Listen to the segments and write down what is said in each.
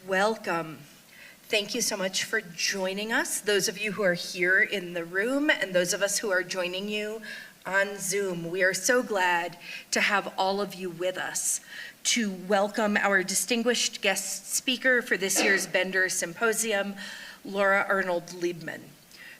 Welcome. Thank you so much for joining us, those of you who are here in the room and those of us who are joining you on Zoom. We are so glad to have all of you with us to welcome our distinguished guest speaker for this year's Bender Symposium, Laura Arnold Leibman.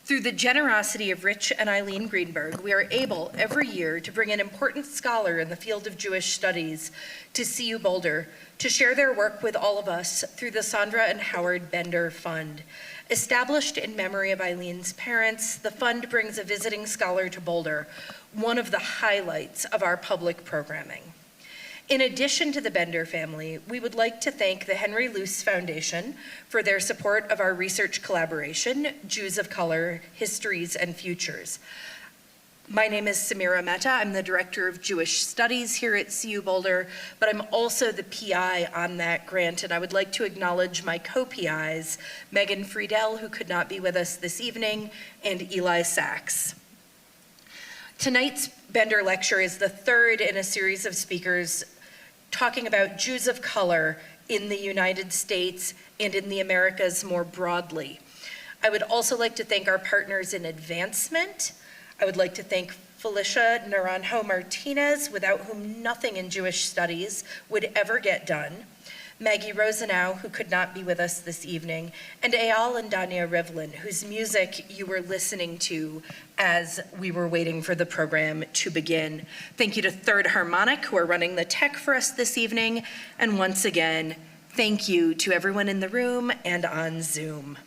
Through the generosity of Rich and Eileen Greenberg, we are able every year to bring an important scholar in the field of Jewish studies to CU Boulder to share their work with all of us through the Sandra and Howard Bender Fund. Established in memory of Eileen's parents, the fund brings a visiting scholar to Boulder, one of the highlights of our public programming. In addition to the Bender family, we would like to thank the Henry Luce Foundation for their support of our research collaboration, Jews of Color, Histories and Futures. My name is Samira Mehta. I'm the Director of Jewish Studies here at CU Boulder, but I'm also the PI on that grant, and I would like to acknowledge my co-PIs, Megan Friedel, who could not be with us this evening, and Eli Sachs. Tonight's Bender lecture is the third in a series of speakers talking about Jews of color in the United States and in the Americas more broadly. I would also like to thank our partners in advancement. I would like to thank Felicia Naranjo Martinez, without whom nothing in Jewish studies would ever get done, Maggie Rosenau, who could not be with us this evening, and Eyal and Danya Rivlin, whose music you were listening to as we were waiting for the program to begin. Thank you to Third Harmonic, who are running the tech for us this evening, and once again, thank you to everyone in the room and on Zoom.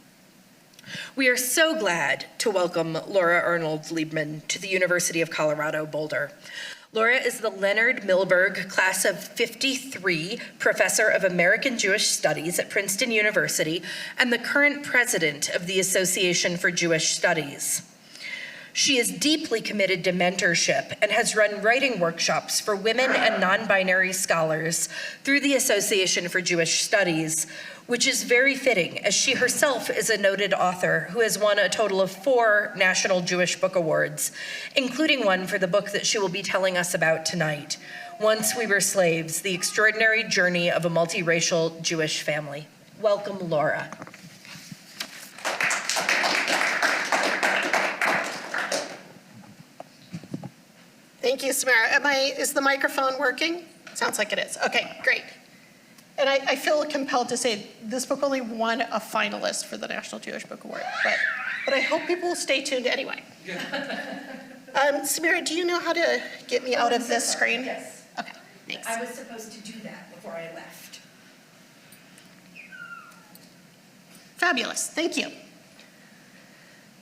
We are so glad to welcome Laura Arnold Leibman to the University of Colorado Boulder. Laura is the Leonard Milberg Class of '53 Professor of American Jewish Studies at Princeton University and the current president of the Association for Jewish Studies. She is deeply committed to mentorship and has run writing workshops for women and non-binary scholars through the Association for Jewish Studies, which is very fitting, as she herself is a noted author who has won a total of 4 National Jewish Book Awards, including one for the book that she will be telling us about tonight, Once We Were Slaves, The Extraordinary Journey of a Multiracial Jewish Family. Welcome, Laura. Thank you, Samara. Is the microphone working? Sounds like it is. Okay, great. And I feel compelled to say this book only won a finalist for the National Jewish Book Award, but I hope people will stay tuned anyway. Samira, do you know how to get me out of this screen? Yes. Okay, thanks. I was supposed to do that before I left. Fabulous, thank you.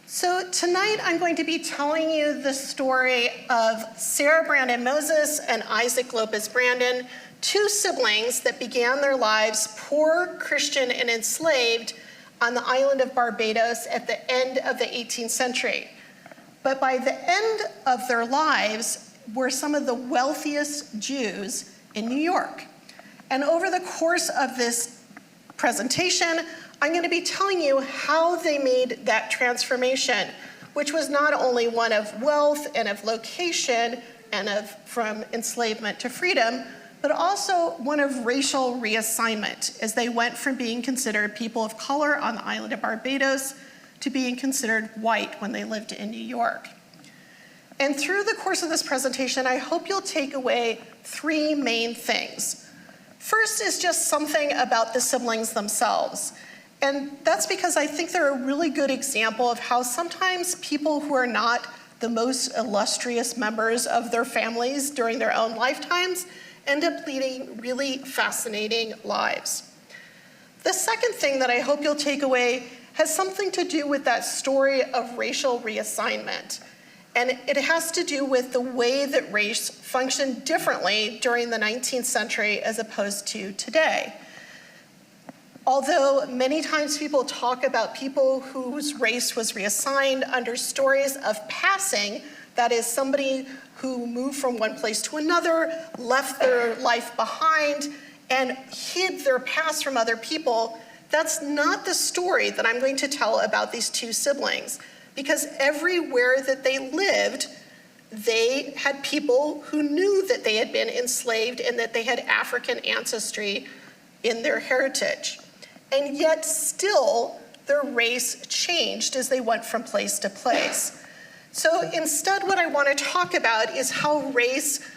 So tonight I'm going to be telling you the story of Sarah Brandon Moses and Isaac Lopez Brandon, 2 siblings that began their lives poor, Christian, and enslaved on the island of Barbados at the end of the 18th century. But by the end of their lives were some of the wealthiest Jews in New York. And over the course of this presentation, I'm going to be telling you how they made that transformation, which was not only one of wealth and of location and of from enslavement to freedom, but also one of racial reassignment, as they went from being considered people of color on the island of Barbados to being considered white when they lived in New York. And through the course of this presentation, I hope you'll take away 3 main things. First is just something about the siblings themselves. And that's because I think they're a really good example of how sometimes people who are not the most illustrious members of their families during their own lifetimes end up leading really fascinating lives. The second thing that I hope you'll take away has something to do with that story of racial reassignment. And it has to do with the way that race functioned differently during the 19th century as opposed to today. Although many times people talk about people whose race was reassigned under stories of passing, that is, somebody who moved from one place to another, left their life behind, and hid their past from other people, that's not the story that I'm going to tell about these 2 siblings. Because everywhere that they lived, they had people who knew that they had been enslaved and that they had African ancestry in their heritage. and yet still their race changed as they went from place to place. So instead, what I want to talk about is how race,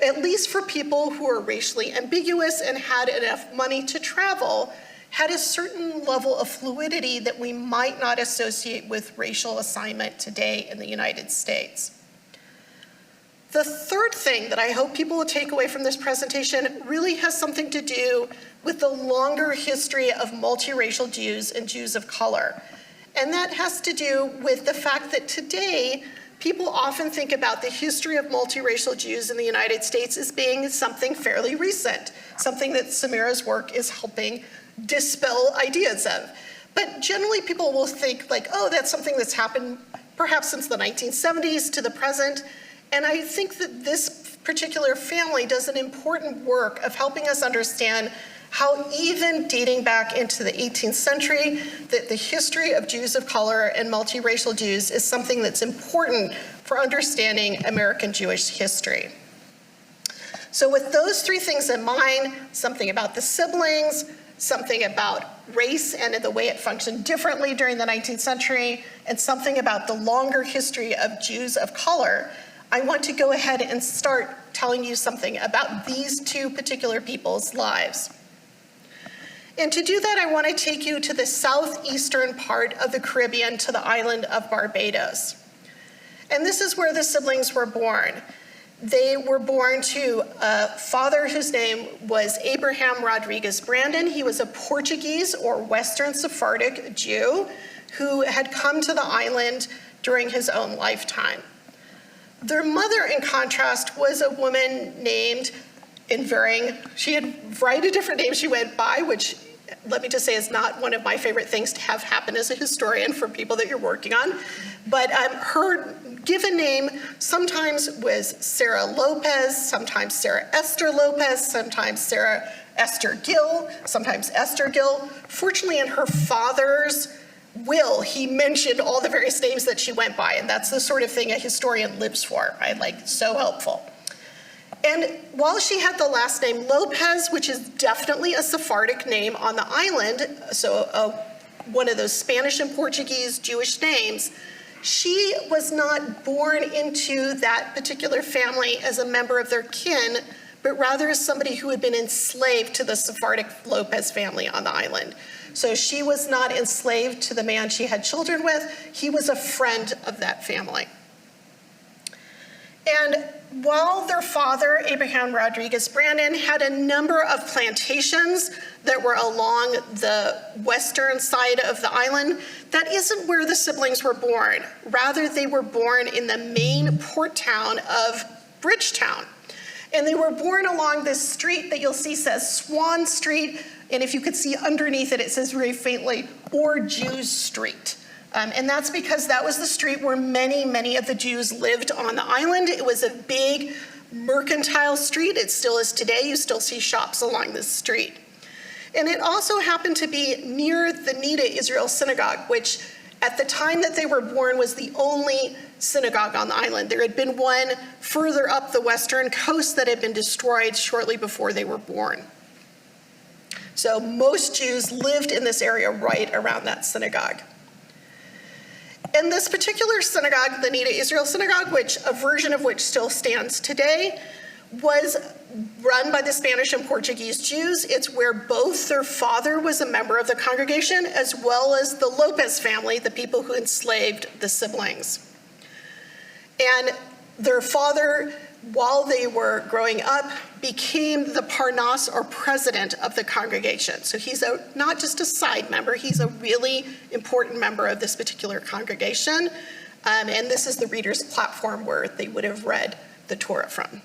at least for people who are racially ambiguous and had enough money to travel, had a certain level of fluidity that we might not associate with racial assignment today in the United States. The third thing that I hope people will take away from this presentation really has something to do with the longer history of multiracial Jews and Jews of color. And that has to do with the fact that today, people often think about the history of multiracial Jews in the United States as being something fairly recent, something that Samira's work is helping dispel ideas of. But generally people will think like, oh, that's something that's happened perhaps since the 1970s to the present. And I think that this particular family does an important work of helping us understand how even dating back into the 18th century, that the history of Jews of color and multiracial Jews is something that's important for understanding American Jewish history. So with those three things in mind, something about the siblings, something about race and the way it functioned differently during the 19th century, and something about the longer history of Jews of color, I want to go ahead and start telling you something about these two particular people's lives. And to do that, I want to take you to the southeastern part of the Caribbean, to the island of Barbados. And this is where the siblings were born. They were born to a father whose name was Abraham Rodriguez Brandon. He was a Portuguese or Western Sephardic Jew who had come to the island during his own lifetime. Their mother, in contrast, was a woman named, she had a variety of different names she went by, which, let me just say, is not one of my favorite things to have happen as a historian for people that you're working on. But her given name sometimes was Sarah Lopez, sometimes Sarah Esther Lopez, sometimes Sarah Esther Gill, sometimes Esther Gill. Fortunately, in her father's will, he mentioned all the various names that she went by, and that's the sort of thing a historian lives for, right? Like, so helpful. And while she had the last name Lopez, which is definitely a Sephardic name on the island, so one of those Spanish and Portuguese Jewish names, she was not born into that particular family as a member of their kin, but rather as somebody who had been enslaved to the Sephardic Lopez family on the island. So she was not enslaved to the man she had children with. He was a friend of that family. And while their father, Abraham Rodriguez Brandon, had a number of plantations that were along the western side of the island, that isn't where the siblings were born. Rather, they were born in the main port town of Bridgetown. And they were born along this street that you'll see says Swan Street, and if you could see underneath it, it says very faintly, or Jews Street. And that's because that was the street where many, many of the Jews lived on the island. It was a big mercantile street. It still is today. You still see shops along this street. And it also happened to be near the Nida Israel Synagogue, which at the time that they were born was the only synagogue on the island. There had been one further up the western coast that had been destroyed shortly before they were born. So most Jews lived in this area right around that synagogue. And this particular synagogue, the Nida Israel Synagogue, which a version of which still stands today, was run by the Spanish and Portuguese Jews. It's where both their father was a member of the congregation, as well as the Lopez family, the people who enslaved the siblings. And their father, while they were growing up, became the Parnas, or president of the congregation. So he's not just a side member, he's a really important member of this particular congregation. And this is the reader's platform where they would have read the Torah from.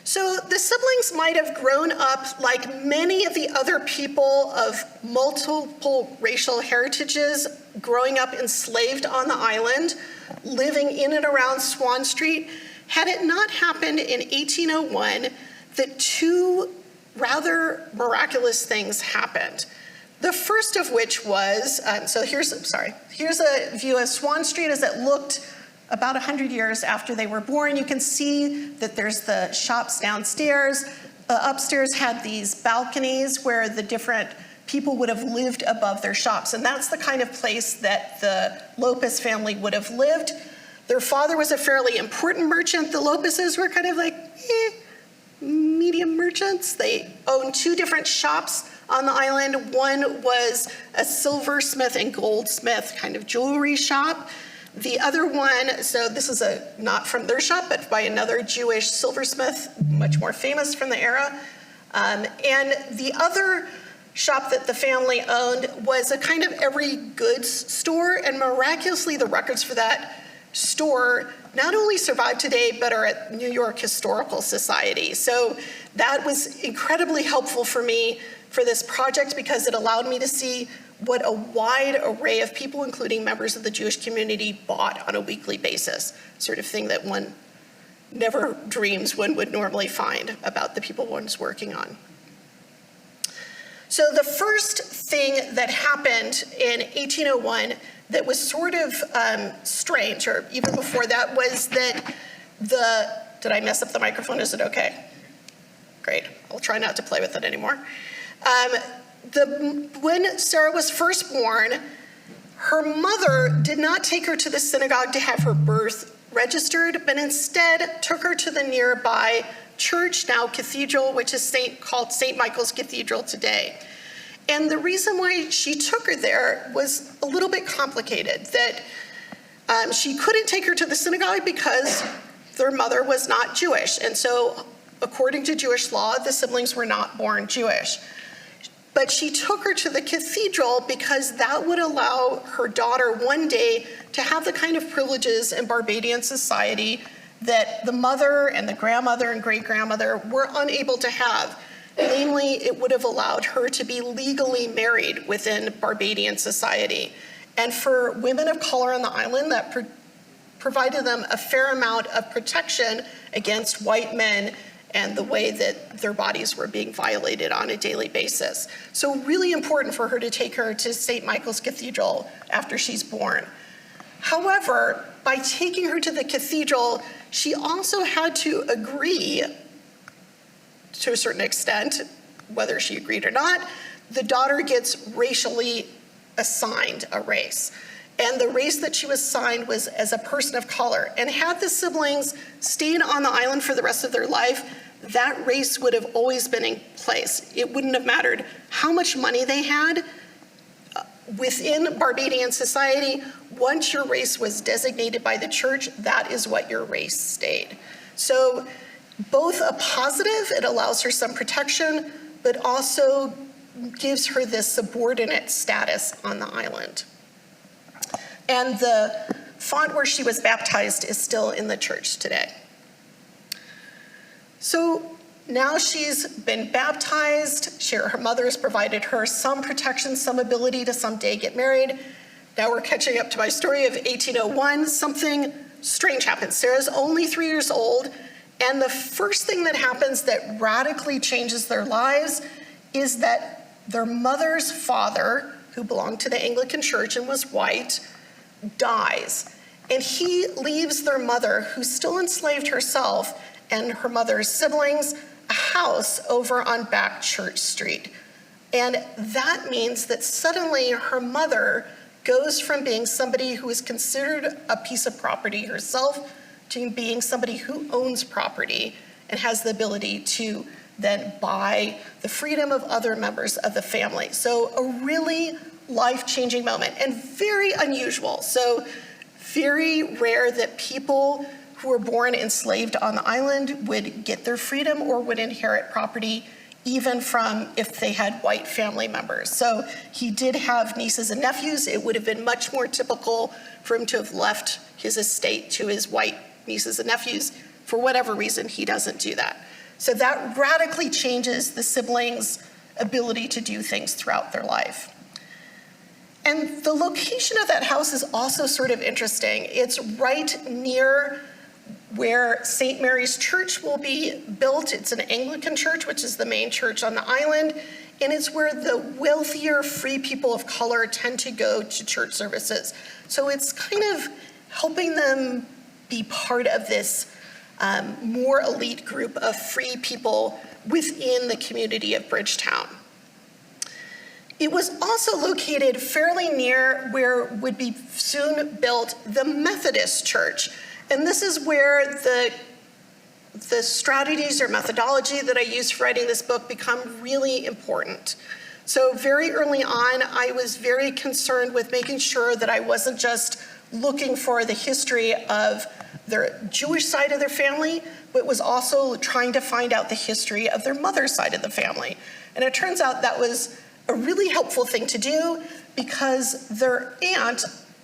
So the siblings might have grown up like many of the other people of multiple racial heritages, growing up enslaved on the island, living in and around Swan Street, had it not happened in 1801 that two rather miraculous things happened. The first of which was, here's a view of Swan Street as it looked about 100 years after they were born. You can see that there's the shops downstairs. upstairs had these balconies where the different people would have lived above their shops. And that's the kind of place that the Lopez family would have lived. Their father was a fairly important merchant. The Lopezes were kind of like, medium merchants. They owned 2 different shops on the island. One was a silversmith and goldsmith kind of jewelry shop. The other one, so this is not from their shop, but by another Jewish silversmith, much more famous from the era. And the other shop that the family owned was a kind of every goods store, and miraculously the records for that store not only survive today, but are at New York Historical Society. So that was incredibly helpful for me for this project because it allowed me to see what a wide array of people, including members of the Jewish community, bought on a weekly basis, sort of thing that one never dreams one would normally find about the people one's working on. So the first thing that happened in 1801 that was sort of strange, or even before that, was that did I mess up the microphone? Is it okay? Great, I'll try not to play with it anymore. When Sarah was first born, her mother did not take her to the synagogue to have her birth registered, but instead took her to the nearby church, now cathedral, which is called St. Michael's Cathedral today. And the reason why she took her there was a little bit complicated, that she couldn't take her to the synagogue because their mother was not Jewish. And so, according to Jewish law, the siblings were not born Jewish. But she took her to the cathedral because that would allow her daughter one day to have the kind of privileges in Barbadian society that the mother and the grandmother and great-grandmother were unable to have. Namely, it would have allowed her to be legally married within Barbadian society. And for women of color on the island, that provided them a fair amount of protection against white men and the way that their bodies were being violated on a daily basis. So really important for her to take her to St. Michael's Cathedral after she's born. However, by taking her to the cathedral, she also had to agree, to a certain extent, whether she agreed or not, the daughter gets racially assigned a race. And the race that she was assigned was as a person of color. And had the siblings stayed on the island for the rest of their life, that race would have always been in place. It wouldn't have mattered how much money they had. Within Barbadian society, once your race was designated by the church, that is what your race stayed. So both a positive, it allows her some protection, but also gives her this subordinate status on the island. And the font where she was baptized is still in the church today. So now she's been baptized. Her mother has provided her some protection, some ability to someday get married. Now we're catching up to my story of 1801. Something strange happens. Sarah's only 3 years old, and the first thing that happens that radically changes their lives is that their mother's father, who belonged to the Anglican Church and was white, dies. And he leaves their mother, who's still enslaved herself, and her mother's siblings, a house over on Back Church Street. And that means that suddenly her mother goes from being somebody who is considered a piece of property herself to being somebody who owns property and has the ability to then buy the freedom of other members of the family. So a really life-changing moment and very unusual. So very rare that people who were born enslaved on the island would get their freedom or would inherit property even from if they had white family members. So he did have nieces and nephews. It would have been much more typical for him to have left his estate to his white nieces and nephews. For whatever reason, he doesn't do that. So that radically changes the siblings' ability to do things throughout their life. And the location of that house is also sort of interesting. It's right near where St. Mary's Church will be built. It's an Anglican church, which is the main church on the island, and it's where the wealthier free people of color tend to go to church services. So it's kind of helping them be part of this more elite group of free people within the community of Bridgetown. It was also located fairly near where would be soon built the Methodist Church. And this is where the strategies or methodology that I used for writing this book become really important. So very early on, I was very concerned with making sure that I wasn't just looking for the history of their Jewish side of their family, but was also trying to find out the history of their mother's side of the family. And it turns out that was a really helpful thing to do because their aunt,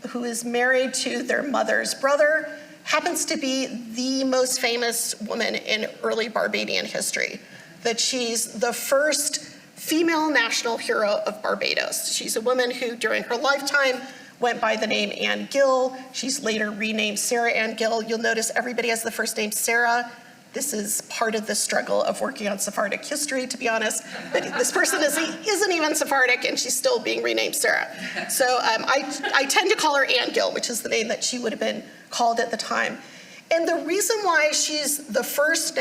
who is married to their mother's brother, happens to be the most famous woman in early Barbadian history. That she's the first female national hero of Barbados. She's a woman who, during her lifetime, went by the name Anne Gill. She's later renamed Sarah Ann Gill. You'll notice everybody has the first name Sarah. This is part of the struggle of working on Sephardic history, to be honest. But this person isn't even Sephardic, and she's still being renamed Sarah. So I tend to call her Anne Gill, which is the name that she would have been called at the time. And the reason why she's the first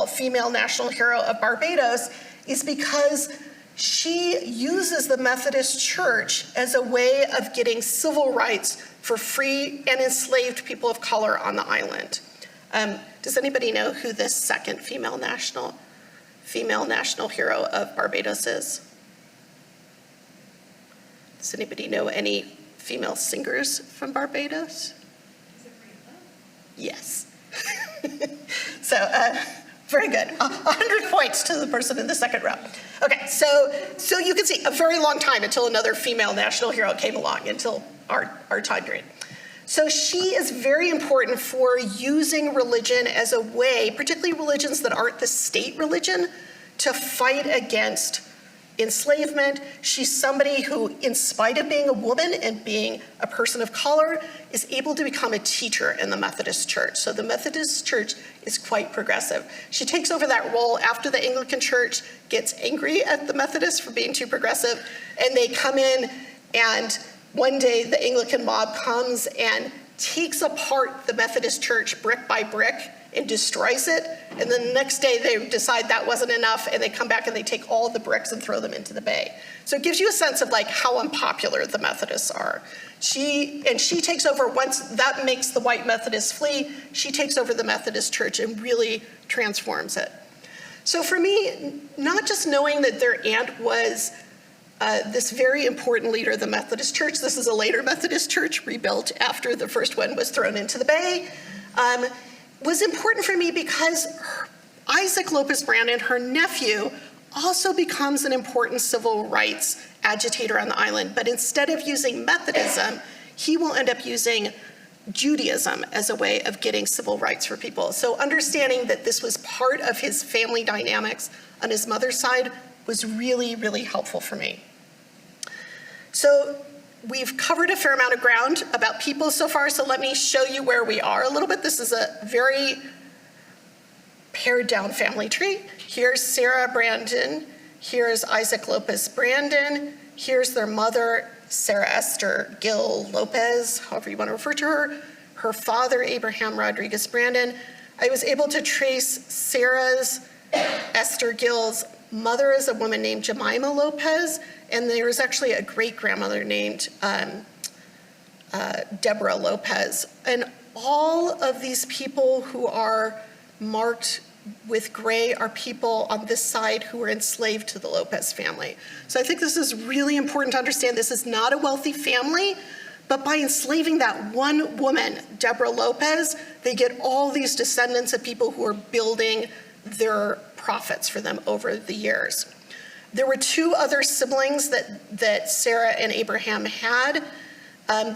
female national hero of Barbados is because she uses the Methodist Church as a way of getting civil rights for free and enslaved people of color on the island. Does anybody know who this second female national hero of Barbados is? Does anybody know any female singers from Barbados? Yes. So, very good. 100 points to the person in the second row. Okay, so you can see a very long time until another female national hero came along, until our time period. So she is very important for using religion as a way, particularly religions that aren't the state religion, to fight against enslavement. She's somebody who, in spite of being a woman and being a person of color, is able to become a teacher in the Methodist Church. So the Methodist Church is quite progressive. She takes over that role after the Anglican Church gets angry at the Methodists for being too progressive, and they come in, and one day the Anglican mob comes and takes apart the Methodist Church brick by brick and destroys it, and then the next day they decide that wasn't enough, and they come back and they take all the bricks and throw them into the bay. So it gives you a sense of like how unpopular the Methodists are. She takes over, once that makes the white Methodists flee, she takes over the Methodist Church and really transforms it. So for me, not just knowing that their aunt was this very important leader of the Methodist Church, this is a later Methodist church rebuilt after the first one was thrown into the bay, was important for me because Isaac Lopez Brandon, her nephew, also becomes an important civil rights agitator on the island. But instead of using Methodism, he will end up using Judaism as a way of getting civil rights for people. So understanding that this was part of his family dynamics on his mother's side was really, really helpful for me. So we've covered a fair amount of ground about people so far, so let me show you where we are a little bit. This is a very pared down family tree. Here's Sarah Brandon, here's Isaac Lopez Brandon, here's their mother, Sarah Esther Gill Lopez, however you want to refer to her, her father, Abraham Rodriguez Brandon. I was able to trace Sarah's, Esther Gill's mother is a woman named Jemima Lopez, and there was actually a great-grandmother named Deborah Lopez. And all of these people who are marked with gray are people on this side who were enslaved to the Lopez family. So I think this is really important to understand. This is not a wealthy family, but by enslaving that one woman, Deborah Lopez, they get all these descendants of people who are building their profits for them over the years. There were two other siblings that Sarah and Abraham had.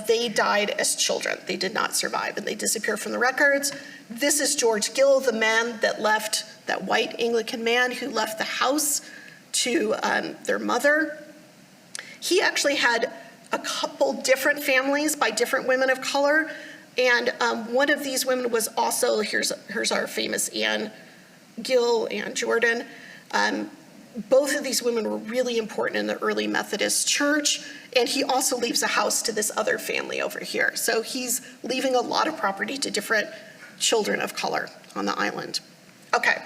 They died as children. They did not survive, and they disappear from the records. This is George Gill, the man that left, that white Anglican man who left the house to their mother. He actually had a couple different families by different women of color, and one of these women was also, here's our famous Anne Gill, Anne Jordan. Both of these women were really important in the early Methodist Church, and he also leaves a house to this other family over here. So he's leaving a lot of property to different children of color on the island. Okay,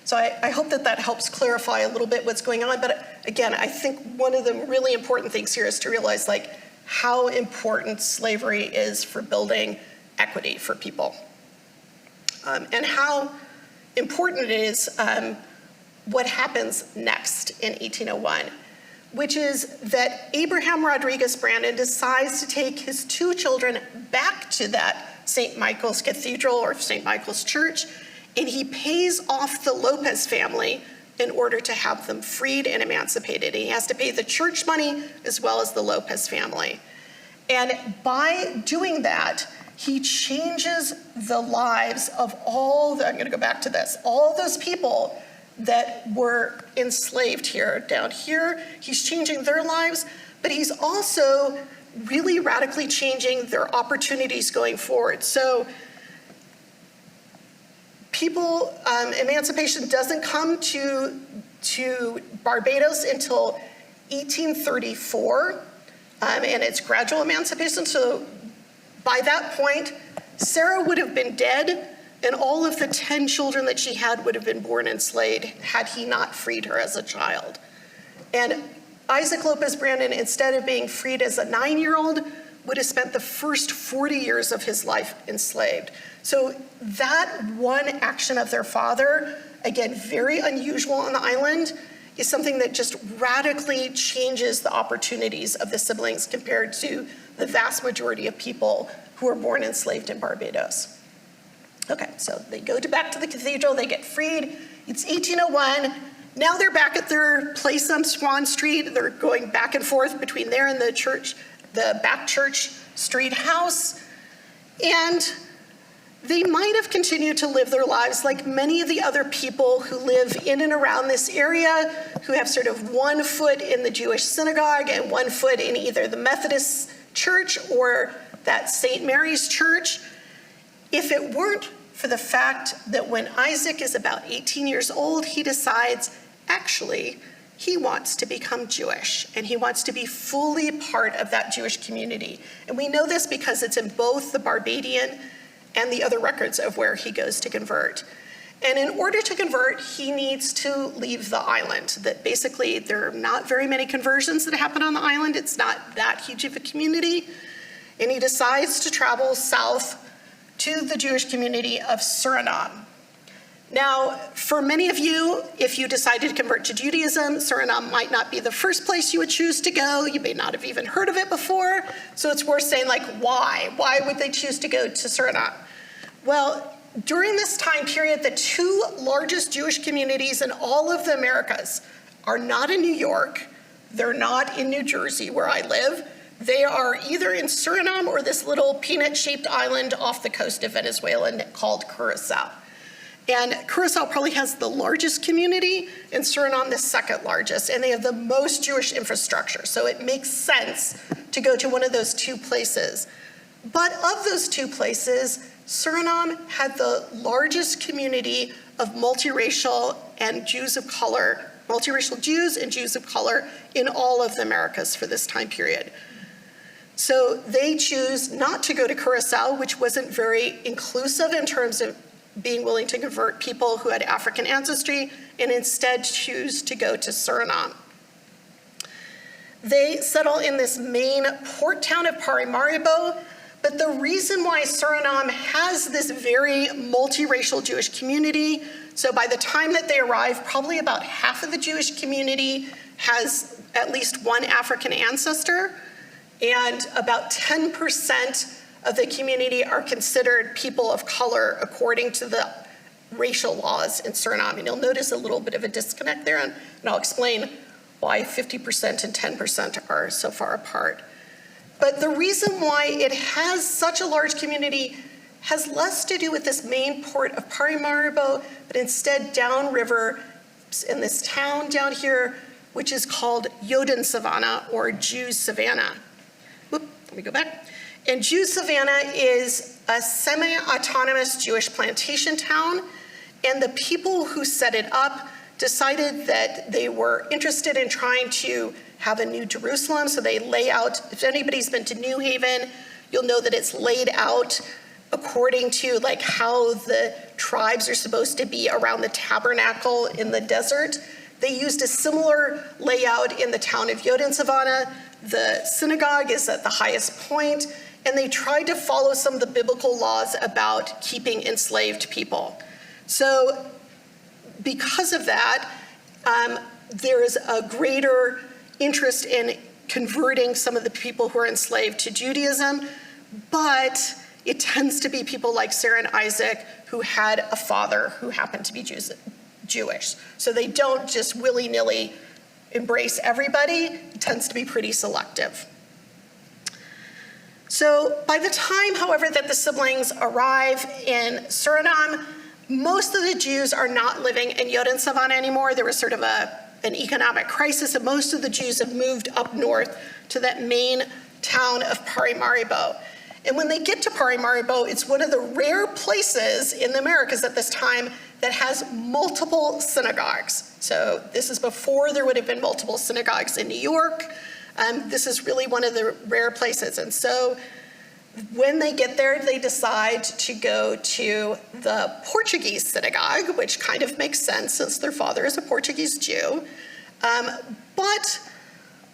so I hope that helps clarify a little bit what's going on, but again, I think one of the really important things here is to realize like how important slavery is for building equity for people, and how important it is what happens next in 1801, which is that Abraham Rodriguez Brandon decides to take his 2 children back to that St. Michael's Cathedral or St. Michael's Church, and he pays off the Lopez family in order to have them freed and emancipated. And he has to pay the church money as well as the Lopez family. And by doing that, he changes the lives of all those people that were enslaved here. Down here, he's changing their lives, but he's also really radically changing their opportunities going forward. So emancipation doesn't come to Barbados until 1834, and it's gradual emancipation. So by that point, Sarah would have been dead, and all of the 10 children that she had would have been born enslaved had he not freed her as a child. And Isaac Lopez Brandon, instead of being freed as a 9-year-old, would have spent the first 40 years of his life enslaved. So that one action of their father, again, very unusual on the island, is something that just radically changes the opportunities of the siblings compared to the vast majority of people who were born enslaved in Barbados. Okay, so they go back to the cathedral, they get freed. It's 1801. Now they're back at their place on Swan Street. They're going back and forth between there and the church, the back Church Street house. And they might have continued to live their lives like many of the other people who live in and around this area, who have sort of one foot in the Jewish synagogue and one foot in either the Methodist church or that St. Mary's church, if it weren't for the fact that when Isaac is about 18 years old, he decides, actually, he wants to become Jewish, and he wants to be fully part of that Jewish community. And we know this because it's in both the Barbadian and the other records of where he goes to convert. And in order to convert, he needs to leave the island. That basically, there are not very many conversions that happen on the island. It's not that huge of a community. And he decides to travel south to the Jewish community of Suriname. Now, for many of you, if you decided to convert to Judaism, Suriname might not be the first place you would choose to go. You may not have even heard of it before. So it's worth saying, like, why? Why would they choose to go to Suriname? Well, during this time period, the 2 largest Jewish communities in all of the Americas are not in New York. They're not in New Jersey, where I live. They are either in Suriname or this little peanut-shaped island off the coast of Venezuela called Curacao. And Curacao probably has the largest community, and Suriname the second largest, and they have the most Jewish infrastructure. So it makes sense to go to one of those 2 places. But of those 2 places, Suriname had the largest community of multiracial and Jews of color, multiracial Jews and Jews of color in all of the Americas for this time period. So they choose not to go to Curacao, which wasn't very inclusive in terms of being willing to convert people who had African ancestry, and instead choose to go to Suriname. They settle in this main port town of Paramaribo, but the reason why Suriname has this very multiracial Jewish community, so by the time that they arrive, probably about half of the Jewish community has at least one African ancestor, and about 10% of the community are considered people of color according to the racial laws in Suriname. And you'll notice a little bit of a disconnect there, and I'll explain why 50% and 10% are so far apart. But the reason why it has such a large community has less to do with this main port of Paramaribo, but instead downriver in this town down here, which is called Yoden Savannah or Jews Savannah. Whoop, let me go back. And Jews Savannah is a semi-autonomous Jewish plantation town, and the people who set it up decided that they were interested in trying to have a new Jerusalem, so they lay out, if anybody's been to New Haven, you'll know that it's laid out according to like how the tribes are supposed to be around the tabernacle in the desert. They used a similar layout in the town of Yodin-Savannah. The synagogue is at the highest point, and they tried to follow some of the biblical laws about keeping enslaved people. So because of that, there is a greater interest in converting some of the people who are enslaved to Judaism, but it tends to be people like Sarah and Isaac who had a father who happened to be Jewish. So they don't just willy-nilly embrace everybody. It tends to be pretty selective. So by the time, however, that the siblings arrive in Suriname, most of the Jews are not living in Yodin-Savannah anymore. There was sort of an economic crisis, and most of the Jews have moved up north to that main town of Paramaribo. And when they get to Paramaribo, it's one of the rare places in the Americas at this time that has multiple synagogues. So this is before there would have been multiple synagogues in New York. This is really one of the rare places. And so when they get there, they decide to go to the Portuguese synagogue, which kind of makes sense since their father is a Portuguese Jew. But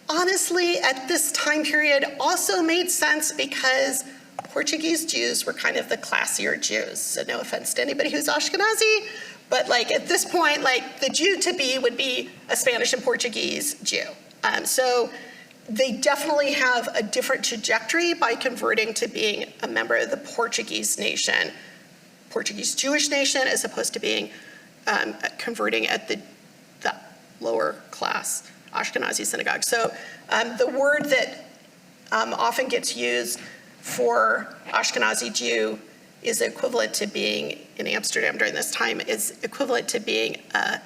honestly, at this time period also made sense because Portuguese Jews were kind of the classier Jews. So no offense to anybody who's Ashkenazi, but like at this point, like the Jew to be would be a Spanish and Portuguese Jew. So they definitely have a different trajectory by converting to being a member of the Portuguese nation, Portuguese Jewish nation, as opposed to being converting at the lower class Ashkenazi synagogue. So the word that often gets used for Ashkenazi Jew is equivalent to being, in Amsterdam during this time, is equivalent to being a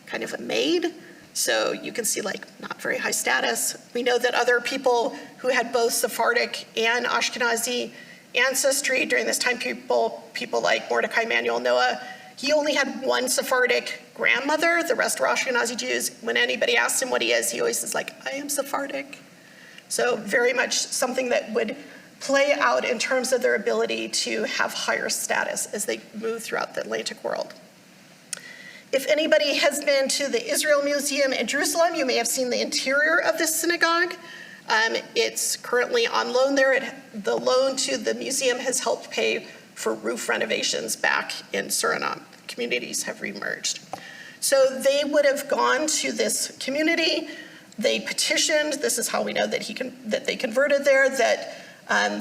kind of a maid. So you can see like not very high status. We know that other people who had both Sephardic and Ashkenazi ancestry during this time, people like Mordecai Emanuel Noah, he only had one Sephardic grandmother. The rest were Ashkenazi Jews. When anybody asks him what he is, he always is like, I am Sephardic. So very much something that would play out in terms of their ability to have higher status as they move throughout the Atlantic world. If anybody has been to the Israel Museum in Jerusalem, you may have seen the interior of this synagogue. It's currently on loan there. The loan to the museum has helped pay for roof renovations back in Suriname. Communities have reemerged. So they would have gone to this community. They petitioned. This is how we know that they converted there, that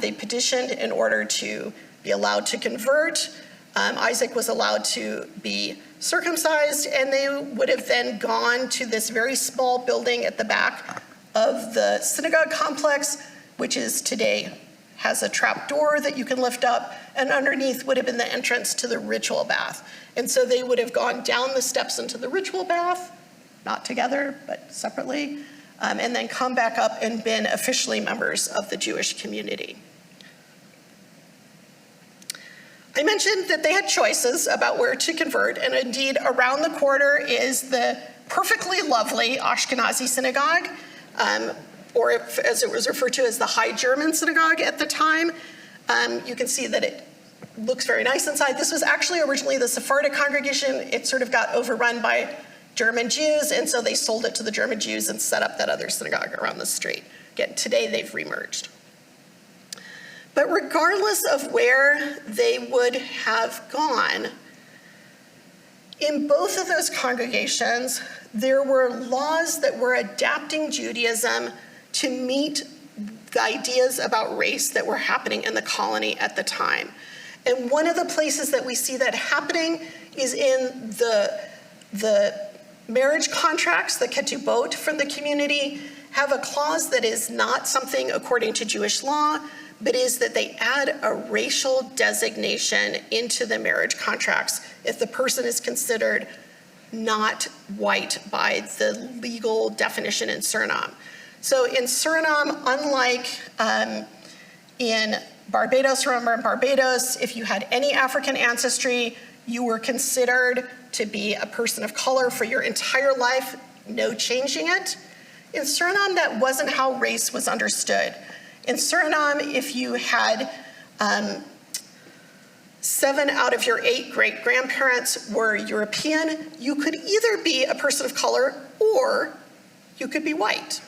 they petitioned in order to be allowed to convert. Isaac was allowed to be circumcised, and they would have then gone to this very small building at the back of the synagogue complex, which is today has a trap door that you can lift up, and underneath would have been the entrance to the ritual bath. And so they would have gone down the steps into the ritual bath, not together, but separately, and then come back up and been officially members of the Jewish community. I mentioned that they had choices about where to convert, and indeed around the corner is the perfectly lovely Ashkenazi synagogue, or as it was referred to as the High German synagogue at the time. You can see that it looks very nice inside. This was actually originally the Sephardic congregation. It sort of got overrun by German Jews, and so they sold it to the German Jews and set up that other synagogue around the street. Again, today they've remerged. But regardless of where they would have gone, in both of those congregations, there were laws that were adapting Judaism to meet the ideas about race that were happening in the colony at the time. And one of the places that we see that happening is in the marriage contracts. The ketubot from the community have a clause that is not something according to Jewish law, but is that they add a racial designation into the marriage contracts if the person is considered not white by the legal definition in Suriname. So in Suriname, unlike in Barbados, remember in Barbados, if you had any African ancestry, you were considered to be a person of color for your entire life, no changing it. In Suriname, that wasn't how race was understood. In Suriname, if you had 7 out of your 8 great-grandparents were European, you could either be a person of color or you could be white.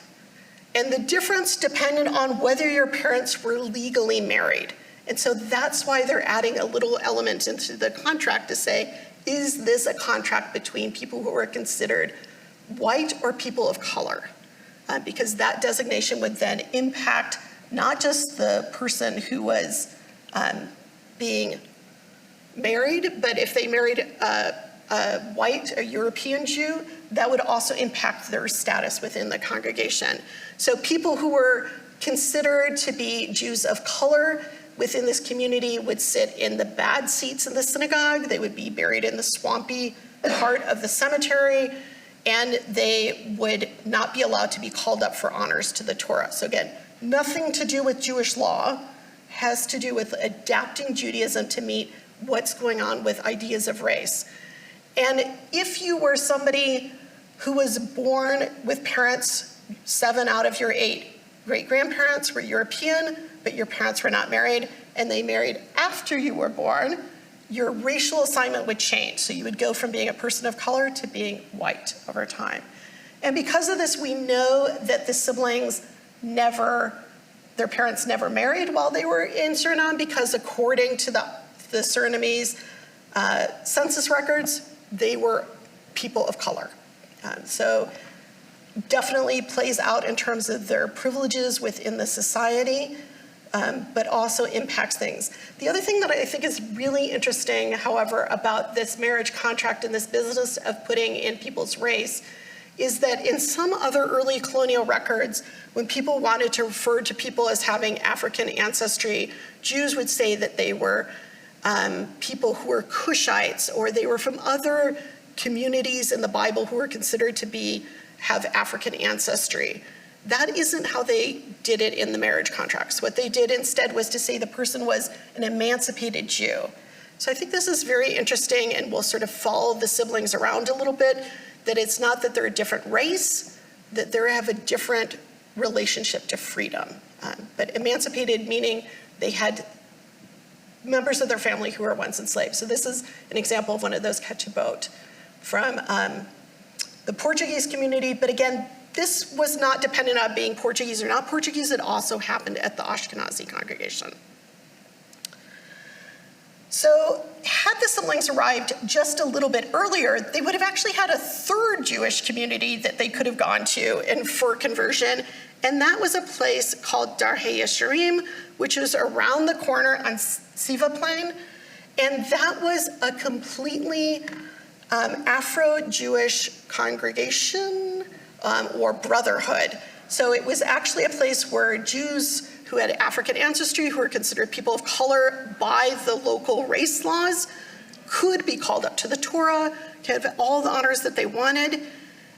And the difference depended on whether your parents were legally married. And so that's why they're adding a little element into the contract to say, is this a contract between people who are considered white or people of color? Because that designation would then impact not just the person who was being married, but if they married a white, a European Jew, that would also impact their status within the congregation. So people who were considered to be Jews of color within this community would sit in the bad seats in the synagogue. They would be buried in the swampy part of the cemetery, and they would not be allowed to be called up for honors to the Torah. So again, nothing to do with Jewish law, has to do with adapting Judaism to meet what's going on with ideas of race. And if you were somebody who was born with parents, 7 out of your 8 great-grandparents were European, but your parents were not married, and they married after you were born, your racial assignment would change. So you would go from being a person of color to being white over time. And because of this, we know that the siblings their parents never married while they were in Suriname, because according to the Surinamese census records, they were people of color. So definitely plays out in terms of their privileges within the society, but also impacts things. The other thing that I think is really interesting, however, about this marriage contract and this business of putting in people's race is that in some other early colonial records, when people wanted to refer to people as having African ancestry, Jews would say that they were people who were Cushites, or they were from other communities in the Bible who were considered to have African ancestry. That isn't how they did it in the marriage contracts. What they did instead was to say the person was an emancipated Jew. So I think this is very interesting, and we'll sort of follow the siblings around a little bit, that it's not that they're a different race, that they have a different relationship to freedom. But emancipated meaning they had members of their family who were once enslaved. So this is an example of one of those catch a boat from the Portuguese community. But again, this was not dependent on being Portuguese or not Portuguese. It also happened at the Ashkenazi congregation. So had the siblings arrived just a little bit earlier, they would have actually had a third Jewish community that they could have gone to for conversion. And that was a place called Dar HaYeshurim, which was around the corner on Siva Plain. And that was a completely Afro-Jewish congregation or brotherhood. So it was actually a place where Jews who had African ancestry, who were considered people of color by the local race laws, could be called up to the Torah, could have all the honors that they wanted.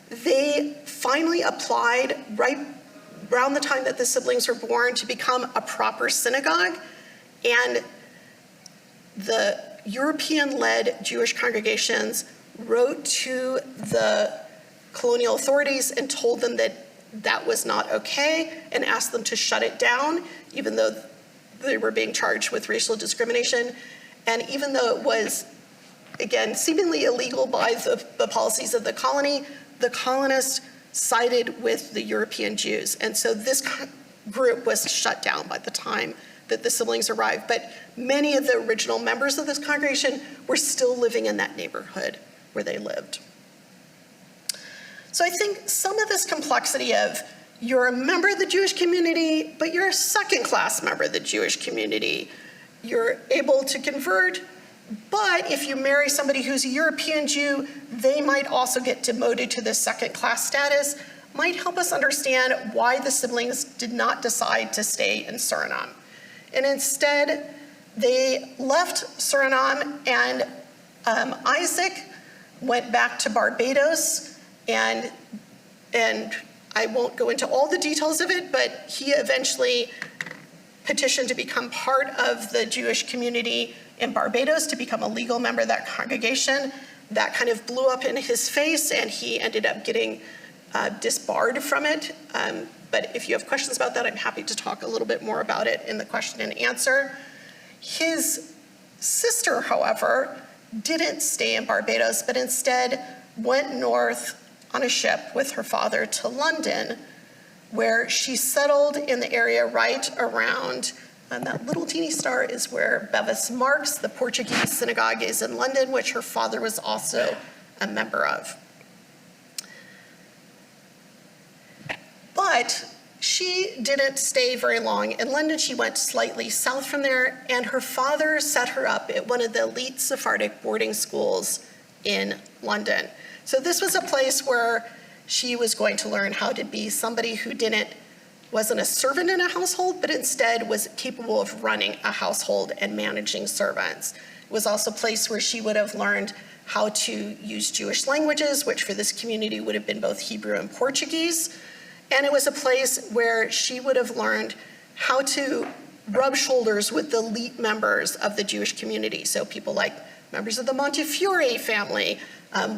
They finally applied right around the time that the siblings were born to become a proper synagogue. And the European-led Jewish congregations wrote to the colonial authorities and told them that that was not okay, and asked them to shut it down, even though they were being charged with racial discrimination. And even though it was, again, seemingly illegal by the policies of the colony, the colonists sided with the European Jews. And so this group was shut down by the time that the siblings arrived. But many of the original members of this congregation were still living in that neighborhood where they lived. So I think some of this complexity of you're a member of the Jewish community, but you're a second-class member of the Jewish community. You're able to convert, but if you marry somebody who's a European Jew, they might also get demoted to the second-class status, might help us understand why the siblings did not decide to stay in Suriname. And instead, they left Suriname, and Isaac went back to Barbados, and I won't go into all the details of it, but he eventually petitioned to become part of the Jewish community in Barbados, to become a legal member of that congregation. That kind of blew up in his face, and he ended up getting disbarred from it. But if you have questions about that, I'm happy to talk a little bit more about it in the question and answer. His sister, however, didn't stay in Barbados, but instead went north on a ship with her father to London, where she settled in the area right around, and that little teeny star is where Bevis marks, the Portuguese synagogue is in London, which her father was also a member of. But she didn't stay very long in London. She went slightly south from there, and her father set her up at one of the elite Sephardic boarding schools in London. So this was a place where she was going to learn how to be somebody who wasn't a servant in a household, but instead was capable of running a household and managing servants. It was also a place where she would have learned how to use Jewish languages, which for this community would have been both Hebrew and Portuguese. And it was a place where she would have learned how to rub shoulders with the elite members of the Jewish community. So people like members of the Montefiore family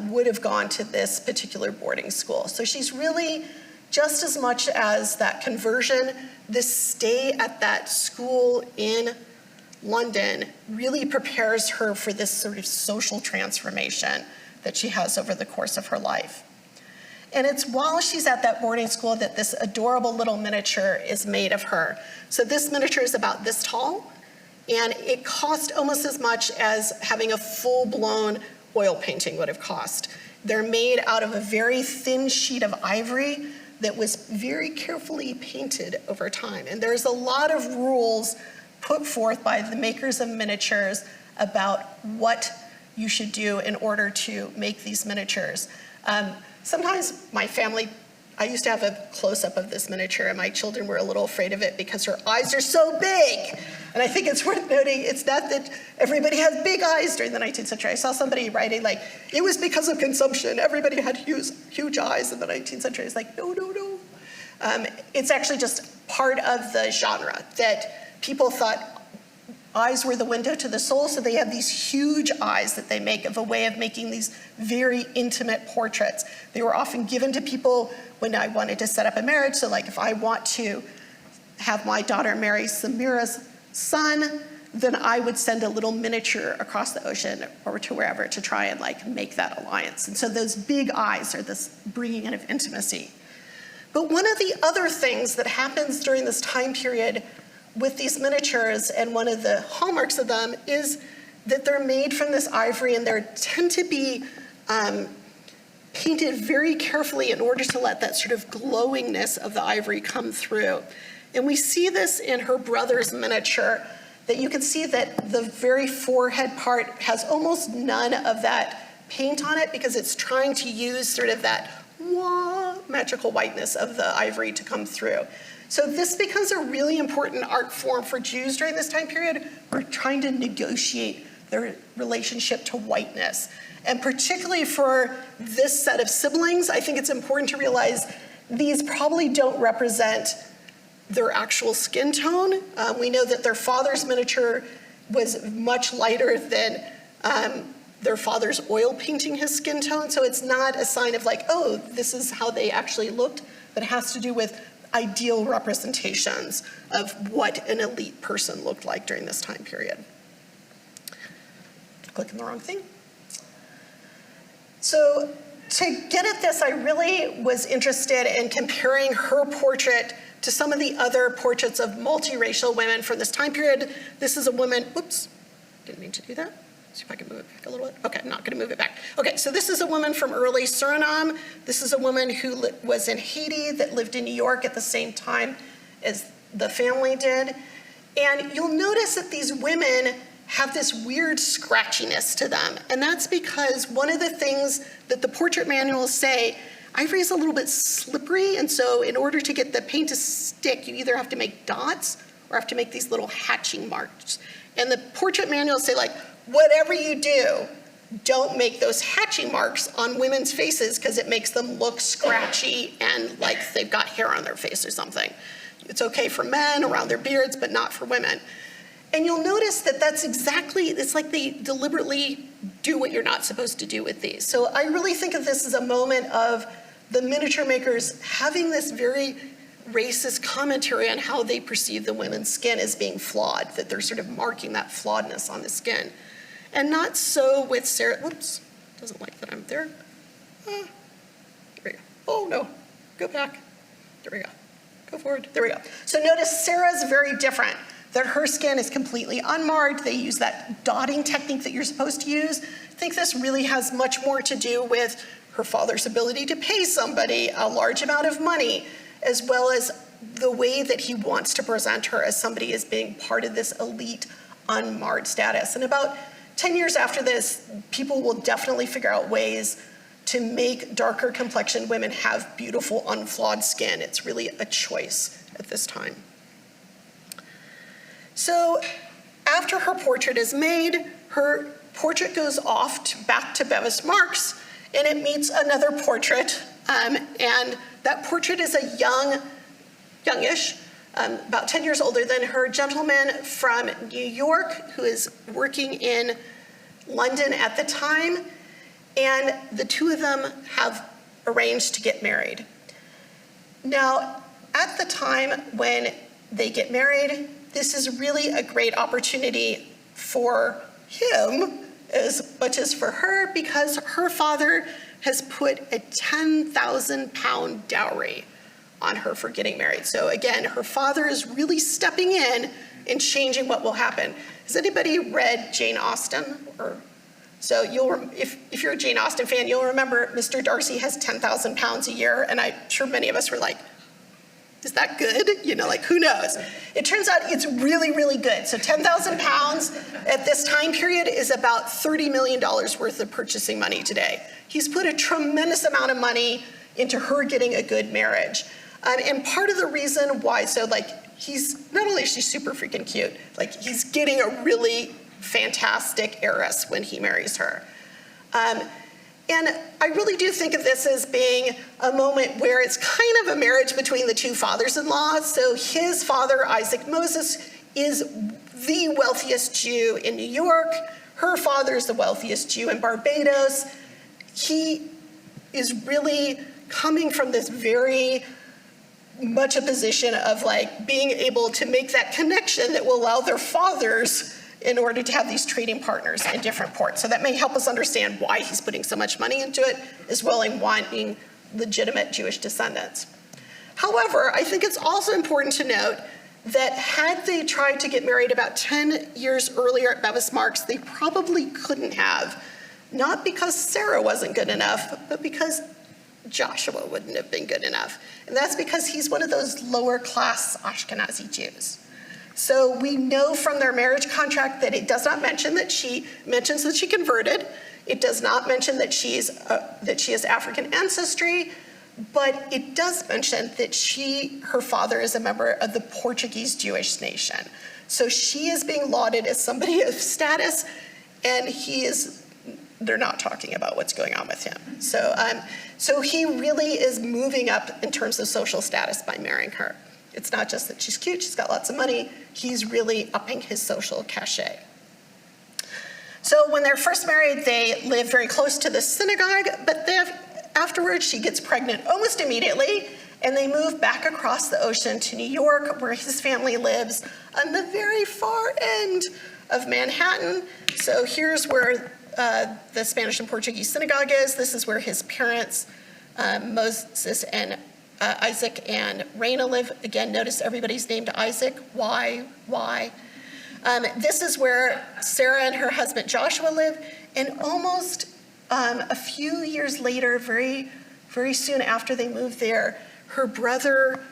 would have gone to this particular boarding school. So she's really, just as much as that conversion, this stay at that school in London really prepares her for this sort of social transformation that she has over the course of her life. And it's while she's at that boarding school that this adorable little miniature is made of her. So this miniature is about this tall, and it cost almost as much as having a full-blown oil painting would have cost. They're made out of a very thin sheet of ivory that was very carefully painted over time. And there's a lot of rules put forth by the makers of miniatures about what you should do in order to make these miniatures. Sometimes my family, I used to have a close-up of this miniature, and my children were a little afraid of it because her eyes are so big. And I think it's worth noting, it's not that everybody has big eyes during the 19th century. I saw somebody writing like, it was because of consumption. Everybody had huge eyes in the 19th century. It's like, no. It's actually just part of the genre that people thought eyes were the window to the soul, so they have these huge eyes that they make of a way of making these very intimate portraits. They were often given to people when I wanted to set up a marriage. So like if I want to have my daughter marry Samira's son, then I would send a little miniature across the ocean or to wherever to try and like make that alliance. And so those big eyes are this bringing in of intimacy. But one of the other things that happens during this time period with these miniatures, and one of the hallmarks of them, is that they're made from this ivory, and they tend to be painted very carefully in order to let that sort of glowingness of the ivory come through. And we see this in her brother's miniature, that you can see that the very forehead part has almost none of that paint on it because it's trying to use sort of that magical whiteness of the ivory to come through. So this becomes a really important art form for Jews during this time period. We're trying to negotiate their relationship to whiteness. And particularly for this set of siblings, I think it's important to realize these probably don't represent their actual skin tone. We know that their father's miniature was much lighter than their father's oil painting his skin tone. So it's not a sign of like, oh, this is how they actually looked, but it has to do with ideal representations of what an elite person looked like during this time period. Clicking the wrong thing. So to get at this, I really was interested in comparing her portrait to some of the other portraits of multiracial women from this time period. This is a woman, whoops, didn't mean to do that. See if I can move it back a little bit. Okay, I'm not gonna move it back. Okay, so this is a woman from early Suriname. This is a woman who was in Haiti that lived in New York at the same time as the family did. And you'll notice that these women have this weird scratchiness to them. And that's because one of the things that the portrait manuals say, ivory is a little bit slippery, and so in order to get the paint to stick, you either have to make dots or have to make these little hatching marks. And the portrait manuals say like, whatever you do, don't make those hatching marks on women's faces because it makes them look scratchy and like they've got hair on their face or something. It's okay for men around their beards, but not for women. And you'll notice that that's exactly, it's like they deliberately do what you're not supposed to do with these. So I really think of this as a moment of the miniature makers having this very racist commentary on how they perceive the women's skin as being flawed, that they're sort of marking that flawedness on the skin. And not so with Sarah. Whoops, doesn't like that I'm there. There we go. Oh no, go back. There we go. Go forward. There we go. So notice Sarah's very different, that her skin is completely unmarred. They use that dotting technique that you're supposed to use. I think this really has much more to do with her father's ability to pay somebody a large amount of money, as well as the way that he wants to present her as somebody as being part of this elite, unmarred status. And about 10 years after this, people will definitely figure out ways to make darker complexioned women have beautiful, unflawed skin. It's really a choice at this time. So after her portrait is made, her portrait goes off back to Bevis Marks, and it meets another portrait. And that portrait is a youngish, about 10 years older than her, gentleman from New York who is working in London at the time. And the two of them have arranged to get married. Now, at the time when they get married, this is really a great opportunity for him as much as for her, because her father has put a 10,000 pound dowry on her for getting married. So again, her father is really stepping in and changing what will happen. Has anybody read Jane Austen? So if you're a Jane Austen fan, you'll remember Mr. Darcy has 10,000 pounds a year, and I'm sure many of us were like, is that good? Who knows? It turns out it's really, really good. So 10,000 pounds at this time period is about $30 million worth of purchasing money today. He's put a tremendous amount of money into her getting a good marriage. And part of the reason why, he's, not only is she super freaking cute, he's getting a really fantastic heiress when he marries her. And I really do think of this as being a moment where it's kind of a marriage between the two fathers-in-law. So his father, Isaac Moses, is the wealthiest Jew in New York. Her father is the wealthiest Jew in Barbados. He is really coming from this very much a position of being able to make that connection that will allow their fathers in order to have these trading partners in different ports. So that may help us understand why he's putting so much money into it, as well as wanting legitimate Jewish descendants. However, I think it's also important to note that had they tried to get married about 10 years earlier at Bevis Marks, they probably couldn't have. Not because Sarah wasn't good enough, but because Joshua wouldn't have been good enough. And that's because he's one of those lower class Ashkenazi Jews. So we know from their marriage contract that it does not mention that she converted. It does not mention that she has African ancestry, but it does mention that her father is a member of the Portuguese Jewish nation. So she is being lauded as somebody of status, and they're not talking about what's going on with him. So he really is moving up in terms of social status by marrying her. It's not just that she's cute, she's got lots of money, he's really upping his social cachet. So when they're first married, they live very close to the synagogue, but afterwards she gets pregnant almost immediately, and they move back across the ocean to New York, where his family lives on the very far end of Manhattan. So here's where the Spanish and Portuguese synagogue is. This is where his parents, Moses and Isaac and Raina live. Again, notice everybody's named Isaac. Why? This is where Sarah and her husband Joshua live. And almost a few years later, very, very soon after they moved there, her brother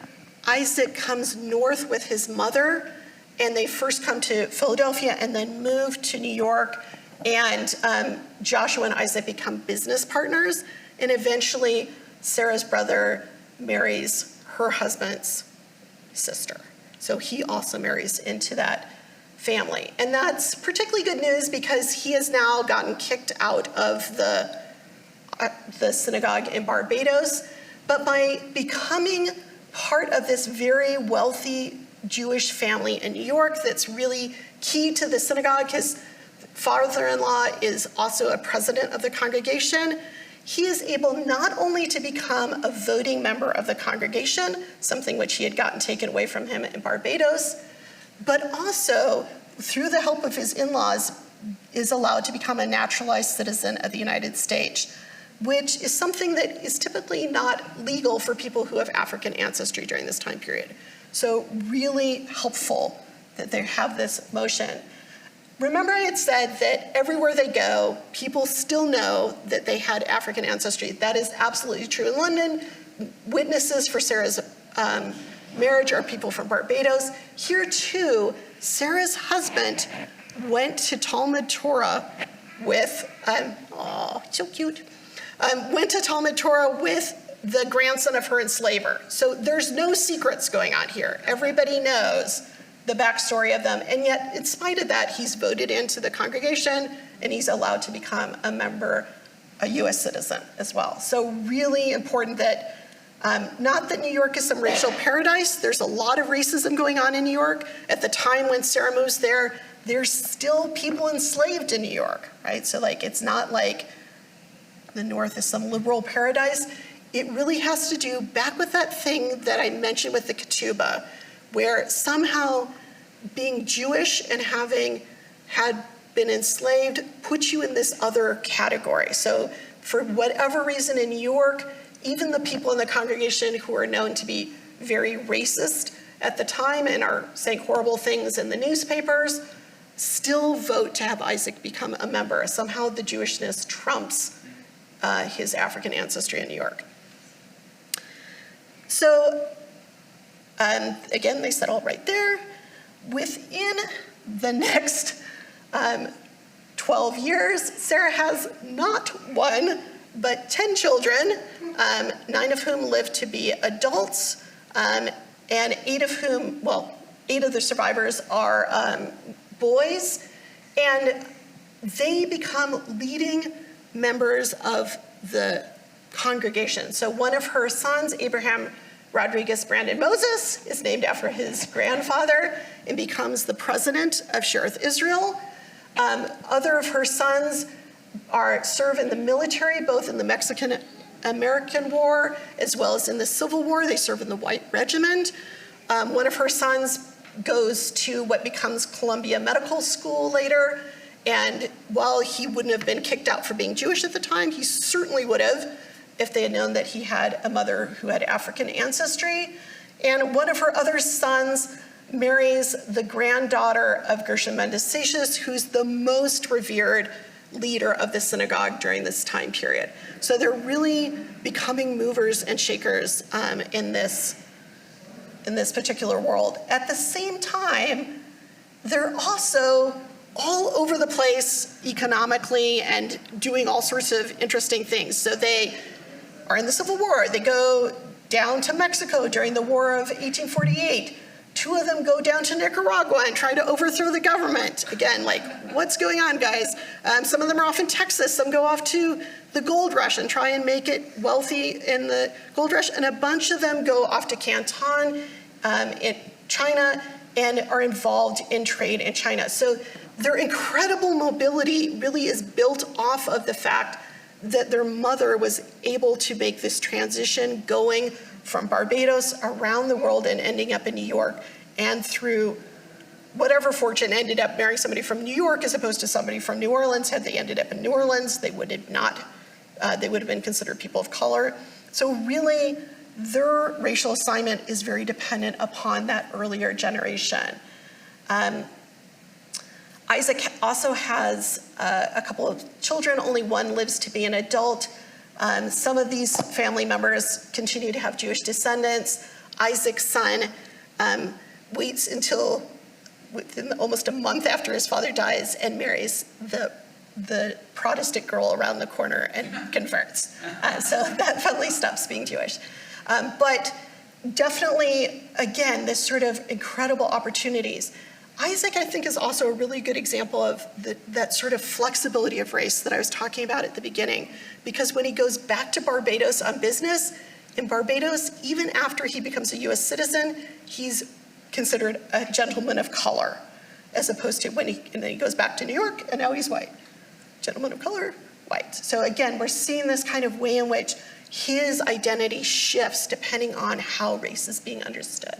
Isaac comes north with his mother, and they first come to Philadelphia and then move to New York. And Joshua and Isaac become business partners, and eventually Sarah's brother marries her husband's sister. So he also marries into that family. And that's particularly good news because he has now gotten kicked out of the synagogue in Barbados. But by becoming part of this very wealthy Jewish family in New York that's really key to the synagogue, his father-in-law is also a president of the congregation. he is able not only to become a voting member of the congregation, something which he had gotten taken away from him in Barbados, but also, through the help of his in-laws, is allowed to become a naturalized citizen of the United States, which is something that is typically not legal for people who have African ancestry during this time period. So really helpful that they have this motion. Remember I had said that everywhere they go, people still know that they had African ancestry. That is absolutely true in London. Witnesses for Sarah's marriage are people from Barbados. Here too, Sarah's husband went to Talmud Torah with, so cute, went to Talmud Torah with the grandson of her enslaver. So there's no secrets going on here. Everybody knows the backstory of them, and yet in spite of that, he's voted into the congregation and he's allowed to become a member, a US citizen as well. So really important that, not that New York is some racial paradise, there's a lot of racism going on in New York. At the time when Sarah moves there, there's still people enslaved in New York, right? So like, it's not like the North is some liberal paradise. It really has to do back with that thing that I mentioned with the ketubah, where somehow being Jewish and having had been enslaved puts you in this other category. So for whatever reason in New York, even the people in the congregation who are known to be very racist at the time and are saying horrible things in the newspapers, still vote to have Isaac become a member. Somehow the Jewishness trumps his African ancestry in New York. So again, they settle right there. Within the next 12 years, Sarah has not one, but 10 children, 9 of whom live to be adults, and 8 of the survivors are boys, and they become leading members of the congregation. So one of her sons, Abraham Rodriguez Brandon Moses, is named after his grandfather and becomes the president of Shearith Israel. Other of her sons serve in the military, both in the Mexican-American War as well as in the Civil War. They serve in the White Regiment. One of her sons goes to what becomes Columbia Medical School later, and while he wouldn't have been kicked out for being Jewish at the time, he certainly would have if they had known that he had a mother who had African ancestry. And one of her other sons marries the granddaughter of Gershom Mendes Seixas, who's the most revered leader of the synagogue during this time period. So they're really becoming movers and shakers in this particular world. At the same time, they're also all over the place economically and doing all sorts of interesting things. So they are in the Civil War. They go down to Mexico during the War of 1848. 2 of them go down to Nicaragua and try to overthrow the government. Again, like, what's going on, guys? Some of them are off in Texas. Some go off to the gold rush and try and make it wealthy in the gold rush. And a bunch of them go off to Canton in China and are involved in trade in China. So their incredible mobility really is built off of the fact that their mother was able to make this transition going from Barbados around the world and ending up in New York, and through whatever fortune ended up marrying somebody from New York as opposed to somebody from New Orleans. Had they ended up in New Orleans, they would have been considered people of color. So really, their racial assignment is very dependent upon that earlier generation. Isaac also has a couple of children. Only one lives to be an adult. Some of these family members continue to have Jewish descendants. Isaac's son waits until within almost a month after his father dies and marries the Protestant girl around the corner and converts. So that family stops being Jewish. But definitely, again, this sort of incredible opportunities. Isaac, I think, is also a really good example of that sort of flexibility of race that I was talking about at the beginning. Because when he goes back to Barbados on business, in Barbados, even after he becomes a US citizen, he's considered a gentleman of color, as opposed to and then he goes back to New York and now he's white. Gentleman of color, white. So again, we're seeing this kind of way in which his identity shifts depending on how race is being understood.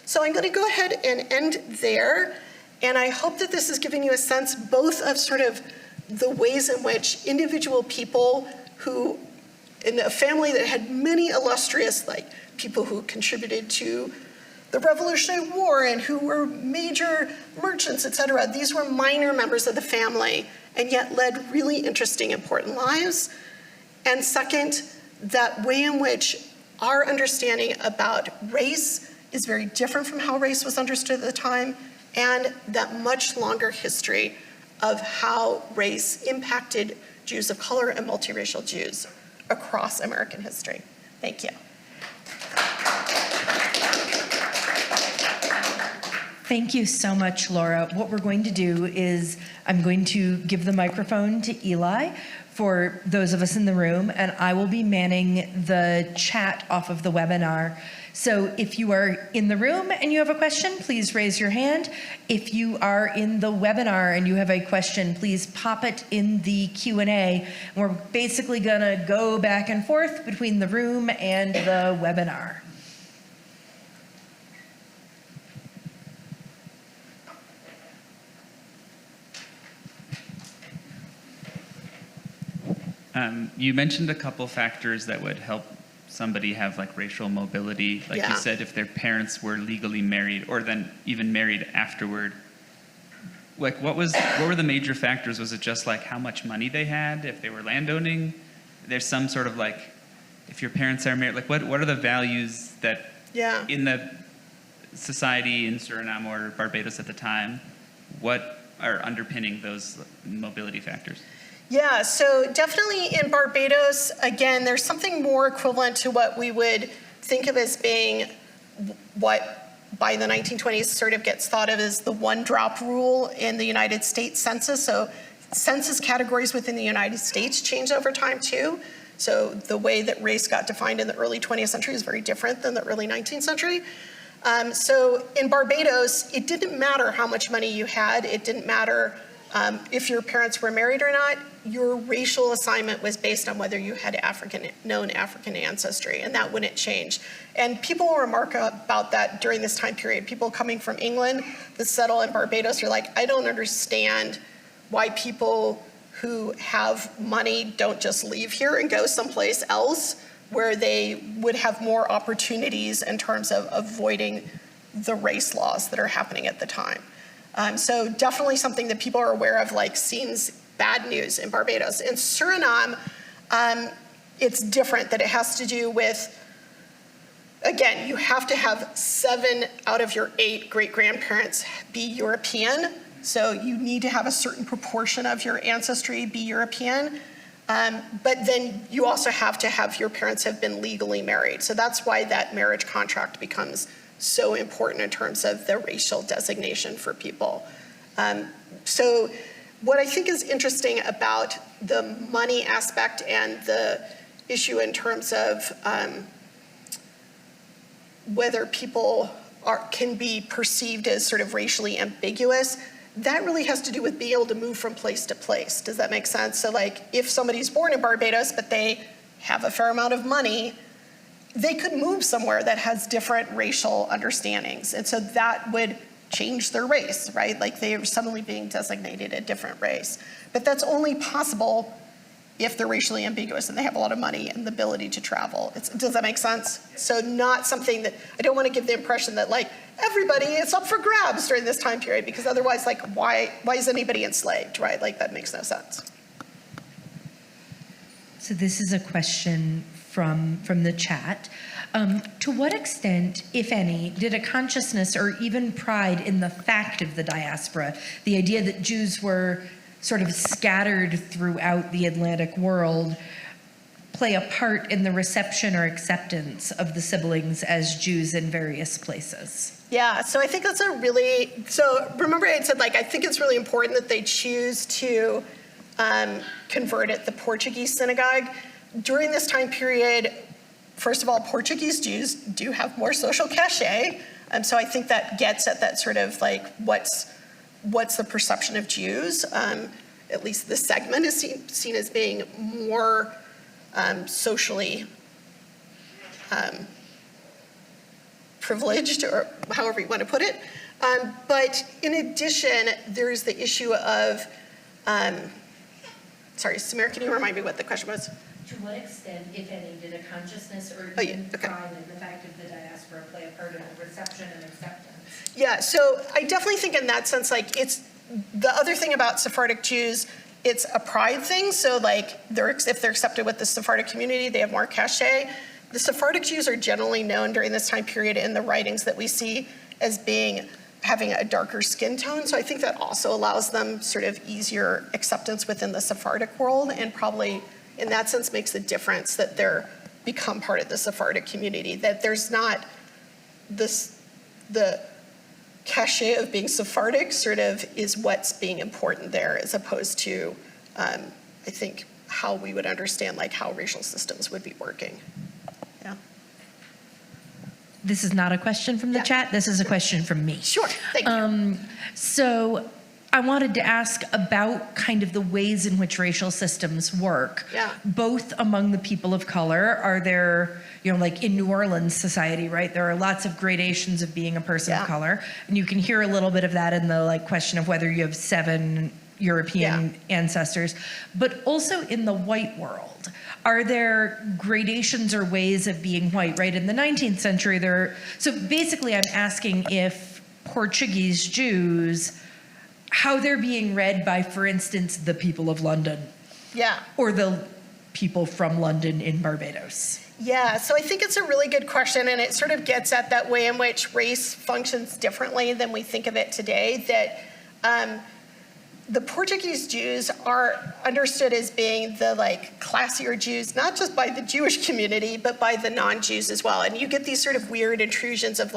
So I'm going to go ahead and end there, and I hope that this is giving you a sense both of sort of the ways in which individual people who, in a family that had many illustrious, like people who contributed to the Revolutionary War and who were major merchants, et cetera, these were minor members of the family and yet led really interesting, important lives. And second, that way in which our understanding about race is very different from how race was understood at the time, and that much longer history of how race impacted Jews of color and multiracial Jews across American history. Thank you. Thank you so much, Laura. What we're going to do is I'm going to give the microphone to Eli for those of us in the room, and I will be manning the chat off of the webinar. So if you are in the room and you have a question, please raise your hand. If you are in the webinar and you have a question, please pop it in the Q&A. We're basically gonna go back and forth between the room and the webinar. You mentioned a couple factors that would help somebody have like racial mobility. Like you said, if their parents were legally married or then even married afterward. Like what were the major factors? Was it just like how much money they had, if they were landowning? There's some sort of like, if your parents are married, like what are the values that in the society in Suriname or Barbados at the time, what are underpinning those mobility factors? Yeah, so definitely in Barbados, again, there's something more equivalent to what we would think of as being what by the 1920s sort of gets thought of as the one-drop rule in the United States Census. So census categories within the United States changed over time too. So the way that race got defined in the early 20th century is very different than the early 19th century. So in Barbados, it didn't matter how much money you had. It didn't matter if your parents were married or not. Your racial assignment was based on whether you had known African ancestry, and that wouldn't change. And people will remark about that during this time period. People coming from England that settle in Barbados are like, I don't understand why people who have money don't just leave here and go someplace else where they would have more opportunities in terms of avoiding the race laws that are happening at the time. So definitely something that people are aware of, like seems bad news in Barbados. In Suriname, it's different, that it has to do with, again, you have to have 7 out of your 8 great-grandparents be European. So you need to have a certain proportion of your ancestry be European. But then you also have to have your parents have been legally married. So that's why that marriage contract becomes so important in terms of the racial designation for people. So what I think is interesting about the money aspect and the issue in terms of whether people can be perceived as sort of racially ambiguous, that really has to do with being able to move from place to place. Does that make sense? So like if somebody's born in Barbados, but they have a fair amount of money, they could move somewhere that has different racial understandings. And so that would change their race, right? Like they are suddenly being designated a different race. But that's only possible if they're racially ambiguous and they have a lot of money and the ability to travel. Does that make sense? So not something that, I don't want to give the impression that like everybody is up for grabs during this time period, because otherwise like why is anybody enslaved, right? Like that makes no sense. So this is a question from the chat. To what extent, if any, did a consciousness or even pride in the fact of the diaspora, the idea that Jews were sort of scattered throughout the Atlantic world, play a part in the reception or acceptance of the siblings as Jews in various places? Yeah, so I think that's so remember I said like, I think it's really important that they choose to convert at the Portuguese synagogue. During this time period, first of all, Portuguese Jews do have more social cachet. So I think that gets at that sort of like, what's the perception of Jews? at least this segment is seen as being more socially privileged, or however you want to put it. But in addition, there's the issue of, sorry, Samir, can you remind me what the question was? To what extent, if any, did a consciousness or Oh, yeah, even okay. pride in the fact of the diaspora play a part in the reception and acceptance? Yeah, so I definitely think in that sense, like, it's the other thing about Sephardic Jews, it's a pride thing. So like, if they're accepted with the Sephardic community, they have more cachet. The Sephardic Jews are generally known during this time period in the writings that we see as having a darker skin tone. So I think that also allows them sort of easier acceptance within the Sephardic world, and probably in that sense makes a difference that they're become part of the Sephardic community, that there's not the cachet of being Sephardic sort of is what's being important there, as opposed to, I think, how we would understand like how racial systems would be working. Yeah. This is not a question from the chat. This is a question from me. Sure, thank you. So I wanted to ask about kind of the ways in which racial systems work, both among the people of color. Are there, like in New Orleans society, right? There are lots of gradations of being a person of color. And you can hear a little bit of that in the question of whether you have 7 European ancestors, but also in the white world. Are there gradations or ways of being white, right? In the 19th century, so basically I'm asking if Portuguese Jews, how they're being read by, for instance, the people of London. Yeah. Or the people from London in Barbados. Yeah, so I think it's a really good question, and it sort of gets at that way in which race functions differently than we think of it today, that the Portuguese Jews are understood as being the classier Jews, not just by the Jewish community, but by the non-Jews as well. And you get these sort of weird intrusions of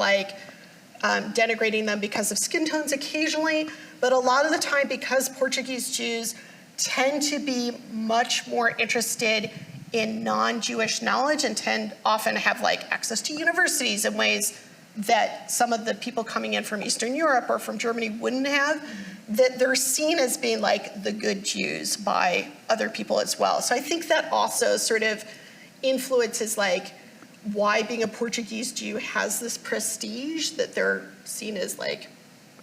denigrating them because of skin tones occasionally, but a lot of the time because Portuguese Jews tend to be much more interested in non-Jewish knowledge and often have access to universities in ways that some of the people coming in from Eastern Europe or from Germany wouldn't have, that they're seen as being the good Jews by other people as well. So I think that also sort of influences why being a Portuguese Jew has this prestige, that they're seen as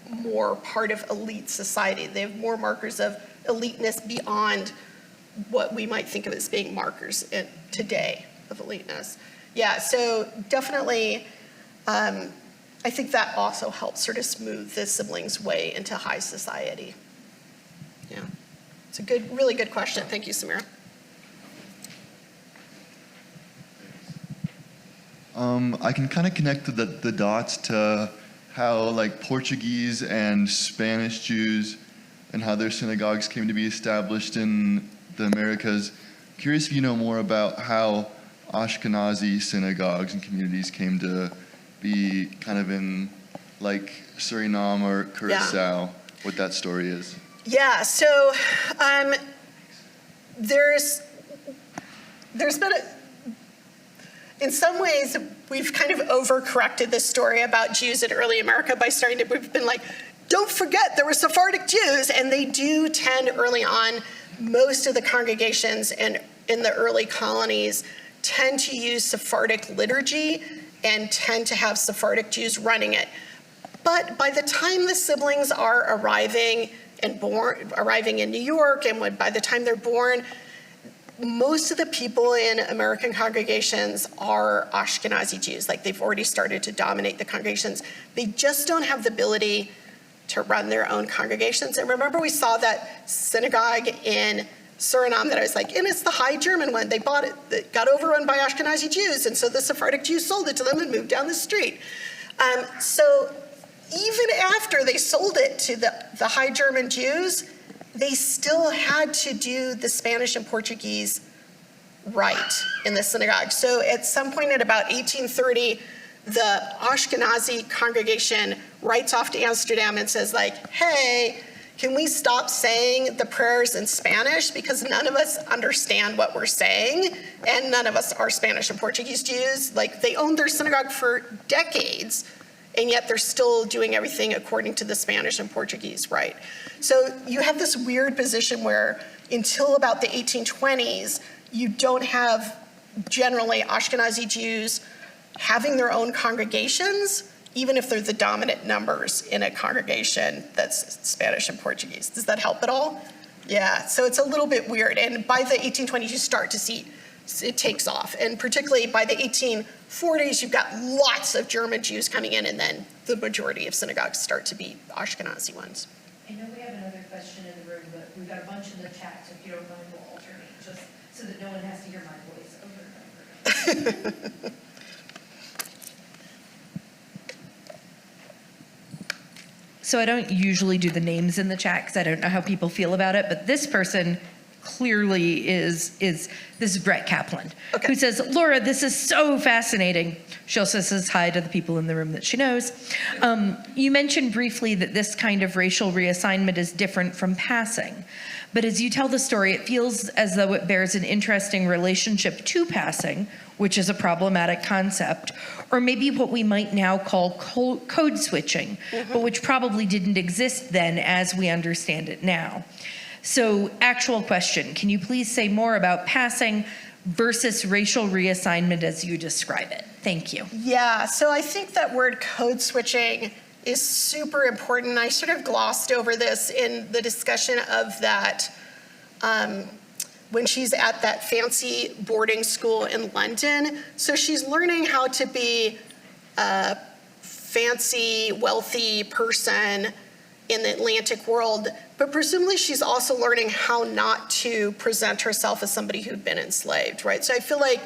more part of elite society. They have more markers of eliteness beyond what we might think of as being markers today of eliteness. Yeah, so definitely, I think that also helps sort of smooth the siblings' way into high society. Yeah, it's a really good question. Thank you, Samira. I can kind of connect the dots to how Portuguese and Spanish Jews and how their synagogues came to be established in the Americas. Curious if you know more about how Ashkenazi synagogues and communities came to be kind of in Suriname or Curacao, what that story is. Yeah, so there's been in some ways, we've kind of overcorrected this story about Jews in early America by we've been don't forget there were Sephardic Jews, and they do tend early on, most of the congregations in the early colonies tend to use Sephardic liturgy and tend to have Sephardic Jews running it. But by the time the siblings are arriving in New York, and by the time they're born, most of the people in American congregations are Ashkenazi Jews. They've already started to dominate the congregations. They just don't have the ability to run their own congregations. And remember, we saw that synagogue in Suriname that I was and it's the High German one. They bought it, it got overrun by Ashkenazi Jews, and so the Sephardic Jews sold it to them and moved down the street. So even after they sold it to the High German Jews, they still had to do the Spanish and Portuguese rite in the synagogue. So at some point at about 1830, the Ashkenazi congregation writes off to Amsterdam and says hey, can we stop saying the prayers in Spanish, because none of us understand what we're saying, and none of us are Spanish and Portuguese Jews. They owned their synagogue for decades, and yet they're still doing everything according to the Spanish and Portuguese rite. So you have this weird position where until about the 1820s, you don't have generally Ashkenazi Jews having their own congregations, even if they're the dominant numbers in a congregation that's Spanish and Portuguese. Does that help at all? Yeah, so it's a little bit weird. And by the 1820s, you start to see it takes off. And particularly by the 1840s, you've got lots of German Jews coming in, and then the majority of synagogues start to be Ashkenazi ones. I know we have another question in the room, but we've got a bunch in the chat, so if you don't mind, we'll alternate, just so that no one has to hear my voice over and over. So I don't usually do the names in the chat because I don't know how people feel about it, but this person clearly is this is Brett Kaplan, Okay. who says, Laura, this is so fascinating. She also says hi to the people in the room that she knows. You mentioned briefly that this kind of racial reassignment is different from passing. But as you tell the story, it feels as though it bears an interesting relationship to passing, which is a problematic concept, or maybe what we might now call code switching, but which probably didn't exist then as we understand it now. So, actual question, can you please say more about passing versus racial reassignment as you describe it? Thank you. Yeah, so I think that word code switching is super important. I sort of glossed over this in the discussion of that when she's at that fancy boarding school in London. So she's learning how to be a fancy, wealthy person in the Atlantic world, but presumably she's also learning how not to present herself as somebody who'd been enslaved, right? So I feel like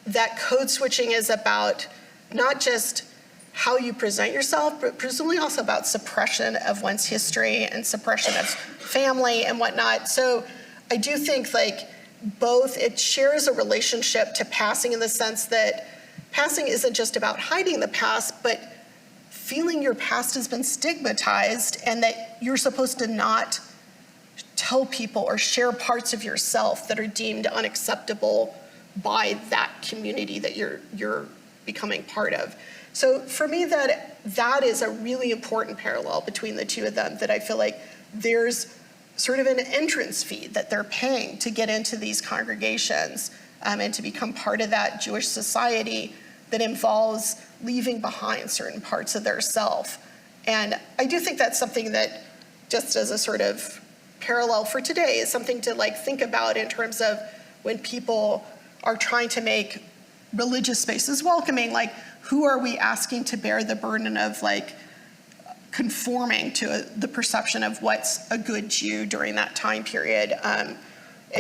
that code switching is about not just how you present yourself, but presumably also about suppression of one's history and suppression of family and whatnot. So I do think like both, it shares a relationship to passing in the sense that passing isn't just about hiding the past, but feeling your past has been stigmatized and that you're supposed to not tell people or share parts of yourself that are deemed unacceptable by that community that you're becoming part of. So for me, that is a really important parallel between the two of them, that I feel like there's sort of an entrance fee that they're paying to get into these congregations and to become part of that Jewish society that involves leaving behind certain parts of their self. And I do think that's something that, just as a sort of parallel for today, is something to like think about in terms of when people are trying to make religious spaces welcoming, like who are we asking to bear the burden of like conforming to the perception of what's a good Jew during that time period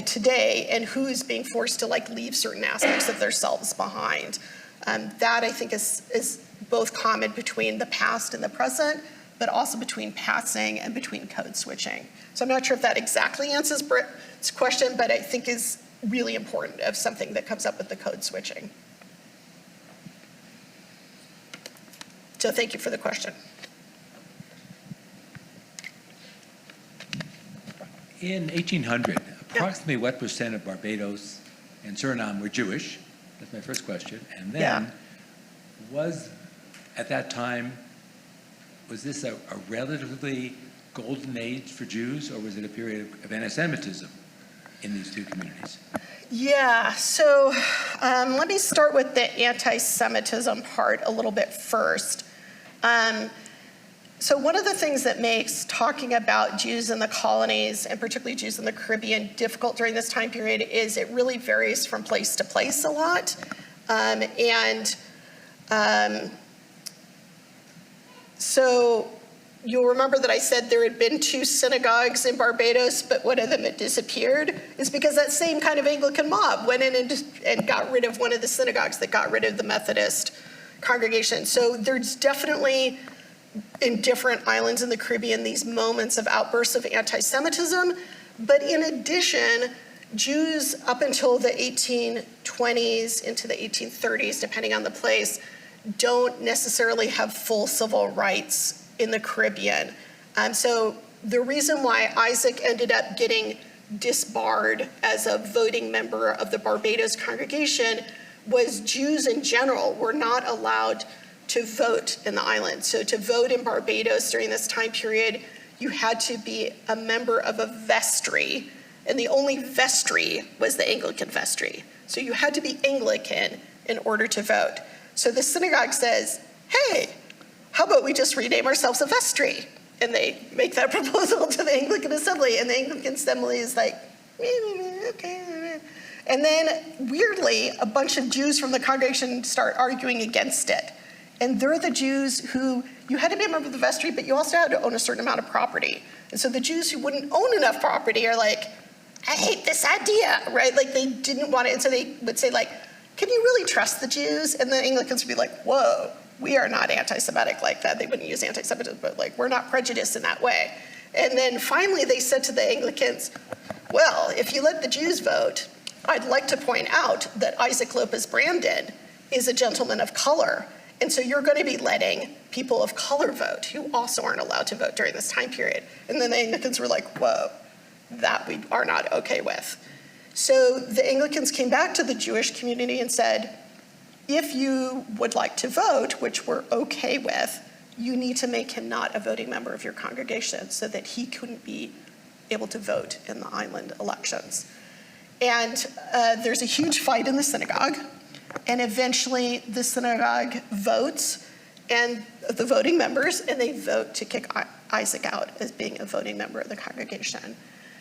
today, and who is being forced to like leave certain aspects of themselves behind. That I think is both common between the past and the present, but also between passing and between code switching. So I'm not sure if that exactly answers Britt's question, but I think is really important of something that comes up with the code switching. So thank you for the question. In 1800, approximately what percent of Barbados and Suriname were Jewish? That's my first question. And then, at that time, was this a relatively golden age for Jews, or was it a period of anti-Semitism in these two communities? Yeah, so let me start with the anti-Semitism part a little bit first. So one of the things that makes talking about Jews in the colonies, and particularly Jews in the Caribbean, difficult during this time period is it really varies from place to place a lot. So you'll remember that I said there had been 2 synagogues in Barbados, but one of them had disappeared. It's because that same kind of Anglican mob went in and got rid of one of the synagogues that got rid of the Methodist congregation. So there's definitely, in different islands in the Caribbean, these moments of outbursts of anti-Semitism. But in addition, Jews up until the 1820s into the 1830s, depending on the place, don't necessarily have full civil rights in the Caribbean. So the reason why Isaac ended up getting disbarred as a voting member of the Barbados congregation was Jews in general were not allowed to vote in the island. So to vote in Barbados during this time period, you had to be a member of a vestry, and the only vestry was the Anglican vestry. So you had to be Anglican in order to vote. So the synagogue says, hey, how about we just rename ourselves a vestry? And they make that proposal to the Anglican Assembly, and the Anglican Assembly is like, okay. And then, weirdly, a bunch of Jews from the congregation start arguing against it. And they're the Jews who, you had to be a member of the vestry, but you also had to own a certain amount of property. And so the Jews who wouldn't own enough property are like, I hate this idea, right? Like, they didn't want it, and so they would say, like, can you really trust the Jews? And the Anglicans would be like, whoa, we are not anti-Semitic like that. They wouldn't use anti-Semitism, but like, we're not prejudiced in that way. And then finally they said to the Anglicans, well, if you let the Jews vote, I'd like to point out that Isaac Lopez Brandon is a gentleman of color. And so you're going to be letting people of color vote who also aren't allowed to vote during this time period. And then the Anglicans were like, whoa, that we are not okay with. So the Anglicans came back to the Jewish community and said, if you would like to vote, which we're okay with, you need to make him not a voting member of your congregation so that he couldn't be able to vote in the island elections. And there's a huge fight in the synagogue, and eventually the synagogue votes, and the voting members, and they vote to kick Isaac out as being a voting member of the congregation.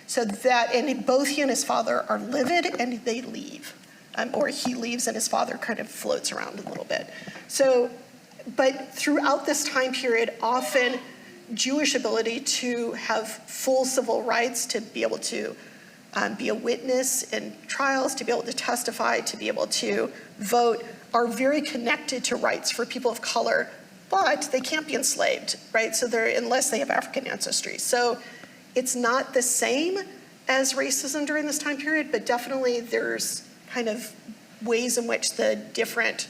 So that, and both he and his father are livid, and they leave. Or he leaves and his father kind of floats around a little bit. So, but throughout this time period, often Jewish ability to have full civil rights, to be able to be a witness in trials, to be able to testify, to be able to vote, are very connected to rights for people of color, but they can't be enslaved, right? So they're, unless they have African ancestry. So it's not the same as racism during this time period, but definitely there's kind of ways in which the different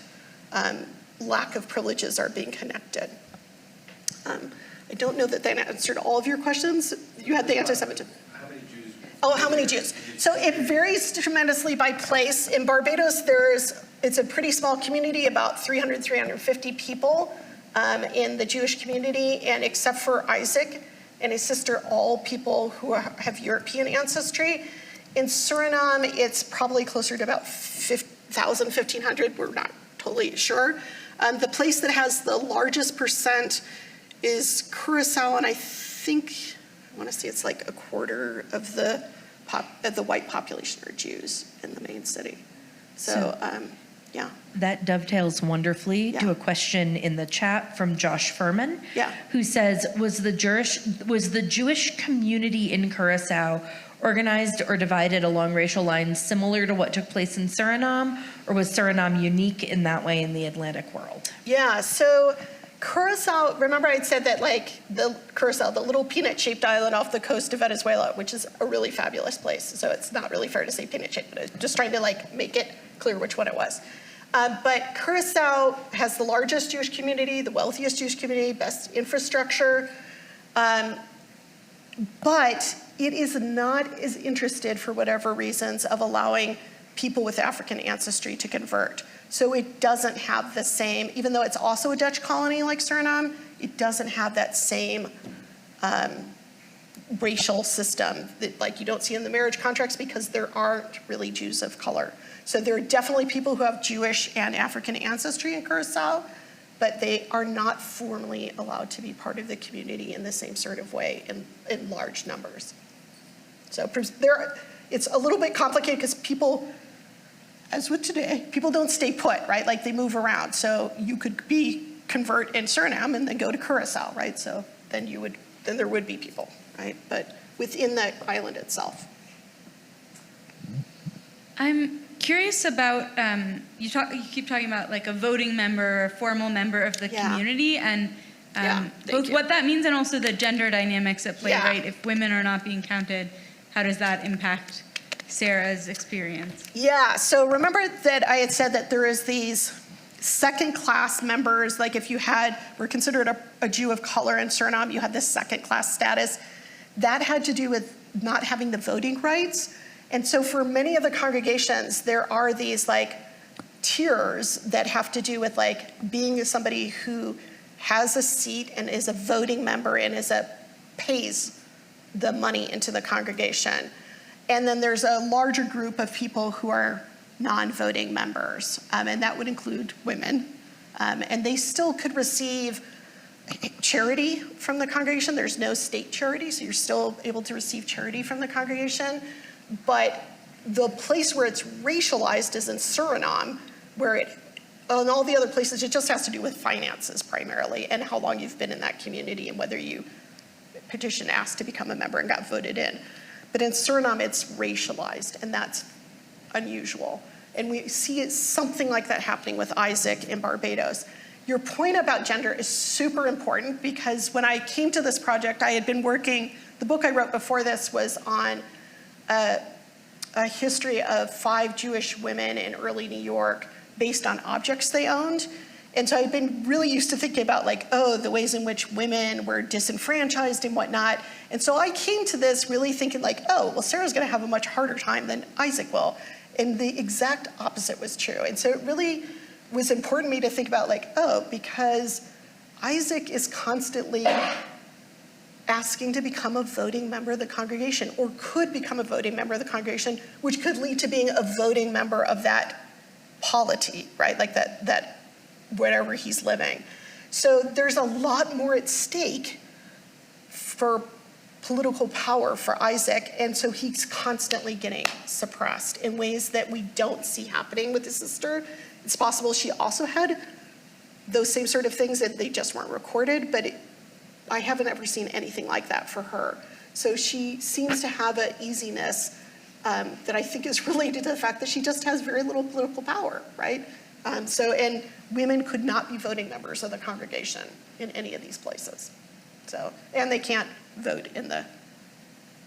lack of privileges are being connected. I don't know that that answered all of your questions. You had the anti-Semitism. How many Jews? Oh, how many Jews? So it varies tremendously by place. In Barbados, it's a pretty small community, about 300, 350 people in the Jewish community, and except for Isaac and his sister, all people who have European ancestry. In Suriname, it's probably closer to about 1,000, 1,500. We're not totally sure. The place that has the largest percent is Curacao, and I think, I want to say it's like a quarter of the white population are Jews in the main city. So yeah. That dovetails wonderfully to a question in the chat from Josh Furman, who says, was the Jewish community in Curacao organized or divided along racial lines similar to what took place in Suriname, or was Suriname unique in that way in the Atlantic world? Yeah, so Curacao, remember I'd said that like Curacao, the little peanut-shaped island off the coast of Venezuela, which is a really fabulous place. So it's not really fair to say peanut-shaped, but I'm just trying to like make it clear which one it was. But Curacao has the largest Jewish community, the wealthiest Jewish community, best infrastructure, but it is not as interested, for whatever reasons, of allowing people with African ancestry to convert. So it doesn't have the same, even though it's also a Dutch colony like Suriname, it doesn't have that same racial system that like you don't see in the marriage contracts, because there aren't really Jews of color. So there are definitely people who have Jewish and African ancestry in Curacao, but they are not formally allowed to be part of the community in the same sort of way in large numbers. So it's a little bit complicated because people, as with today, people don't stay put, right? Like they move around. So you could convert in Suriname and then go to Curacao, right? So then there would be people, right? But within the island itself. I'm curious about, you keep talking about like a voting member, a formal member of the community, and both what that means and also the gender dynamics at play, right? If women are not being counted, how does that impact Sarah's experience? Yeah, so remember that I had said that there is these second-class members, like if you were considered a Jew of color in Suriname, you had this second-class status. That had to do with not having the voting rights. And so for many of the congregations, there are these like tiers that have to do with like being somebody who has a seat and is a voting member and pays the money into the congregation. And then there's a larger group of people who are non-voting members, and that would include women. And they still could receive charity from the congregation. There's no state charity, so you're still able to receive charity from the congregation. But the place where it's racialized is in Suriname, where in all the other places, it just has to do with finances primarily and how long you've been in that community and whether you petitioned, asked to become a member and got voted in. But in Suriname, it's racialized, and that's unusual. And we see something like that happening with Isaac in Barbados. Your point about gender is super important, because when I came to this project, I had been working, the book I wrote before this was on a history of 5 Jewish women in early New York based on objects they owned. And so I've been really used to thinking about like, the ways in which women were disenfranchised and whatnot. And so I came to this really thinking like, well, Sarah's gonna have a much harder time than Isaac will. And the exact opposite was true. And so it really was important to me to think about like, because Isaac is constantly asking to become a voting member of the congregation, or could become a voting member of the congregation, which could lead to being a voting member of that polity, right? Like that wherever he's living. So there's a lot more at stake for political power for Isaac, and so he's constantly getting suppressed in ways that we don't see happening with his sister. It's possible she also had those same sort of things and they just weren't recorded, but I haven't ever seen anything like that for her. So she seems to have an easiness that I think is related to the fact that she just has very little political power, right? And women could not be voting members of the congregation in any of these places. So, and they can't vote in the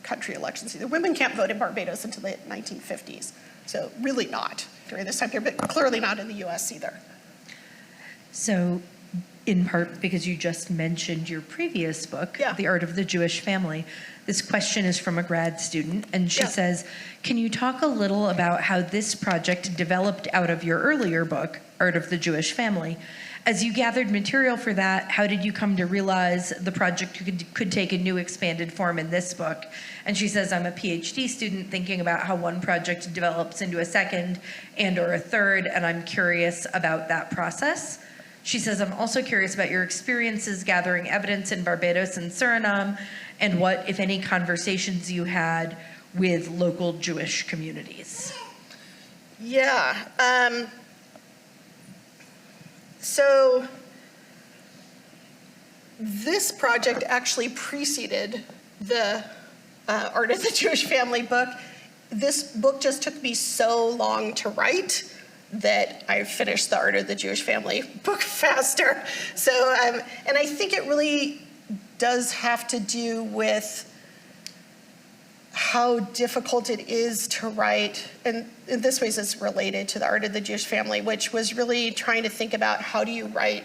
country elections either. Women can't vote in Barbados until the 1950s. So really not during this time period, but clearly not in the US either. So in part because you just mentioned your previous book, The Art of the Jewish Family, this question is from a grad student, and she says, can you talk a little about how this project developed out of your earlier book, Art of the Jewish Family? As you gathered material for that, how did you come to realize the project could take a new expanded form in this book? And she says, I'm a PhD student thinking about how one project develops into a second and or a third, and I'm curious about that process. She says, I'm also curious about your experiences gathering evidence in Barbados and Suriname, and what, if any, conversations you had with local Jewish communities. Yeah. So this project actually preceded the Art of the Jewish Family book. This book just took me so long to write that I finished the Art of the Jewish Family book faster. So, and I think it really does have to do with how difficult it is to write, and in this way it's related to the Art of the Jewish Family, which was really trying to think about how do you write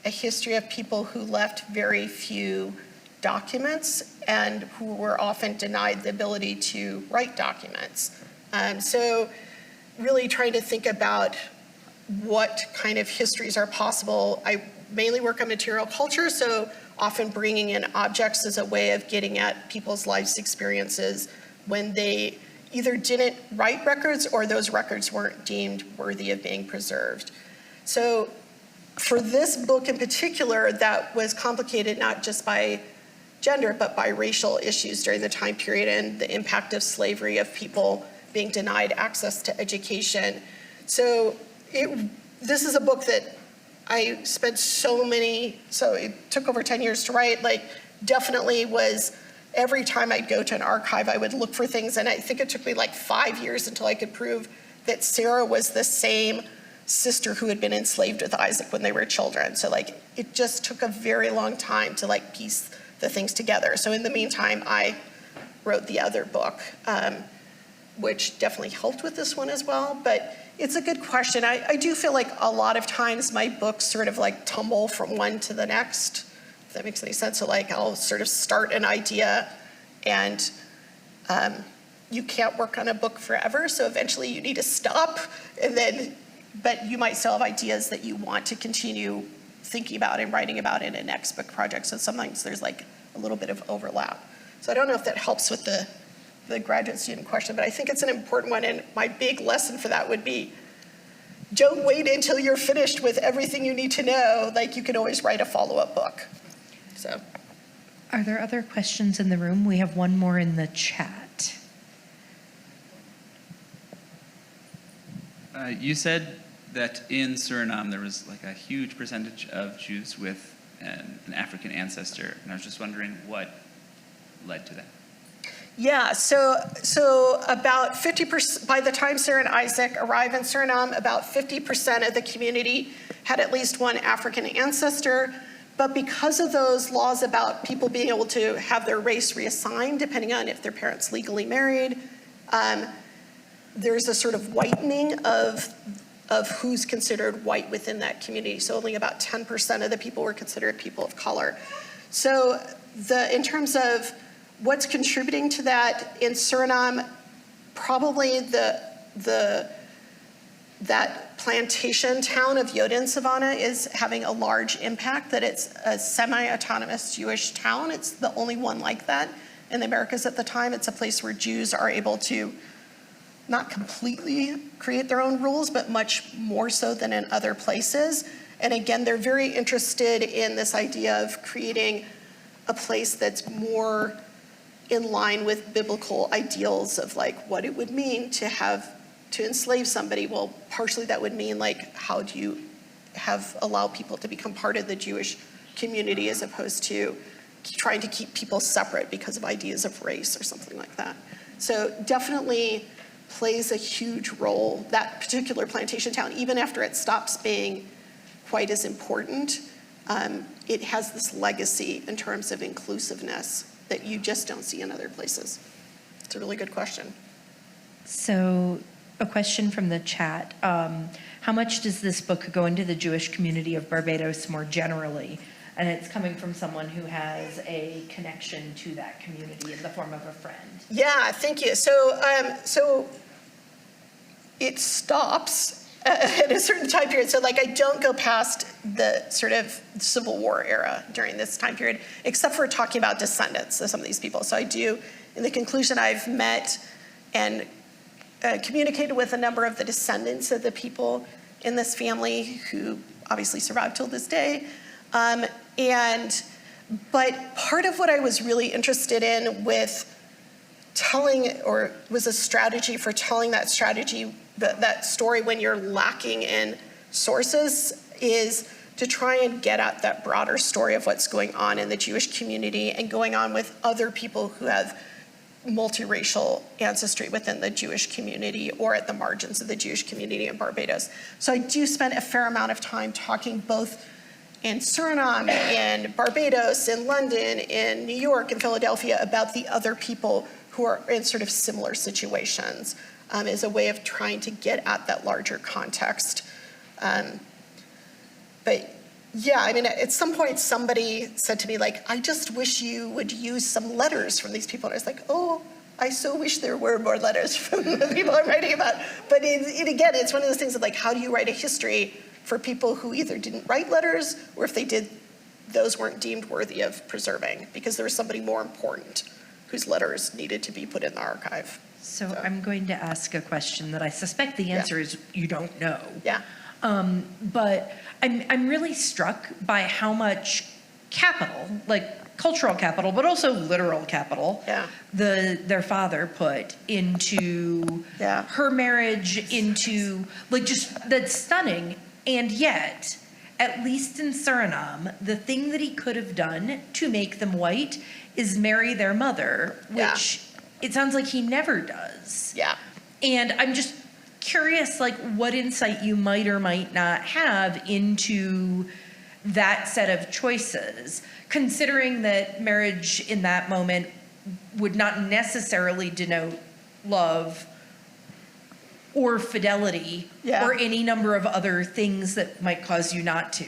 a history of people who left very few documents and who were often denied the ability to write documents. So really trying to think about what kind of histories are possible. I mainly work on material culture, so often bringing in objects as a way of getting at people's life's experiences when they either didn't write records or those records weren't deemed worthy of being preserved. So for this book in particular, that was complicated not just by gender, but by racial issues during the time period and the impact of slavery, of people being denied access to education. So this is a book that I spent so it took over 10 years to write, definitely was, every time I'd go to an archive, I would look for things, and I think it took me 5 years until I could prove that Sarah was the same sister who had been enslaved with Isaac when they were children. So it just took a very long time to piece the things together. So in the meantime, I wrote the other book, which definitely helped with this one as well, but it's a good question. I do feel like a lot of times my books sort of tumble from one to the next, if that makes any sense. So I'll sort of start an idea, and you can't work on a book forever, so eventually you need to stop and then but you might still have ideas that you want to continue thinking about and writing about in a next book project. So sometimes there's like a little bit of overlap. So I don't know if that helps with the graduate student question, but I think it's an important one. And my big lesson for that would be, don't wait until you're finished with everything you need to know. Like, you can always write a follow-up book. So, Are there other questions in the room? We have one more in the chat. You said that in Suriname there was like a huge percentage of Jews with an African ancestor, and I was just wondering what led to that. yeah, so about 50%, by the time Sarah and Isaac arrive in Suriname, about 50% of the community had at least one African ancestor. But because of those laws about people being able to have their race reassigned, depending on if their parents legally married, there's a sort of whitening of who's considered white within that community. So only about 10% of the people were considered people of color. So in terms of what's contributing to that in Suriname, probably that plantation town of Joden Savannah is having a large impact, that it's a semi-autonomous Jewish town. It's the only one like that in the Americas at the time. It's a place where Jews are able to not completely create their own rules, but much more so than in other places. And again, they're very interested in this idea of creating a place that's more in line with biblical ideals of like what it would mean to enslave somebody. Well, partially that would mean like, how do you allow people to become part of the Jewish community as opposed to trying to keep people separate because of ideas of race or something like that. So definitely plays a huge role, that particular plantation town, even after it stops being quite as important, it has this legacy in terms of inclusiveness that you just don't see in other places. It's a really good question. So a question from the chat. How much does this book go into the Jewish community of Barbados more generally? And it's coming from someone who has a connection to that community in the form of a friend. Yeah, thank you. So it stops at a certain time period. So like I don't go past the sort of Civil War era during this time period, except for talking about descendants of some of these people. So I do, in the conclusion, I've met and communicated with a number of the descendants of the people in this family who obviously survived till this day. But part of what I was really interested in with telling, or was a strategy for telling that story when you're lacking in sources, is to try and get at that broader story of what's going on in the Jewish community and going on with other people who have multiracial ancestry within the Jewish community or at the margins of the Jewish community in Barbados. So I do spend a fair amount of time talking both in Suriname, in Barbados, in London, in New York, in Philadelphia about the other people who are in sort of similar situations, as a way of trying to get at that larger context. But yeah, I mean, at some point somebody said to me, like, I just wish you would use some letters from these people. And I was like, oh, I so wish there were more letters from the people I'm writing about. But again, it's one of those things of like, how do you write a history for people who either didn't write letters, or if they did, those weren't deemed worthy of preserving because there was somebody more important whose letters needed to be put in the archive. So I'm going to ask a question that I suspect the answer is you don't know. Yeah. But I'm really struck by how much capital, like cultural capital, but also literal capital, their father put into her marriage, into like just that's stunning. And yet, at least in Suriname, the thing that he could have done to make them white is marry their mother, which it sounds like he never does. Yeah. And I'm just curious, like, what insight you might or might not have into that set of choices, considering that marriage in that moment would not necessarily denote love or fidelity or any number of other things that might cause you not to.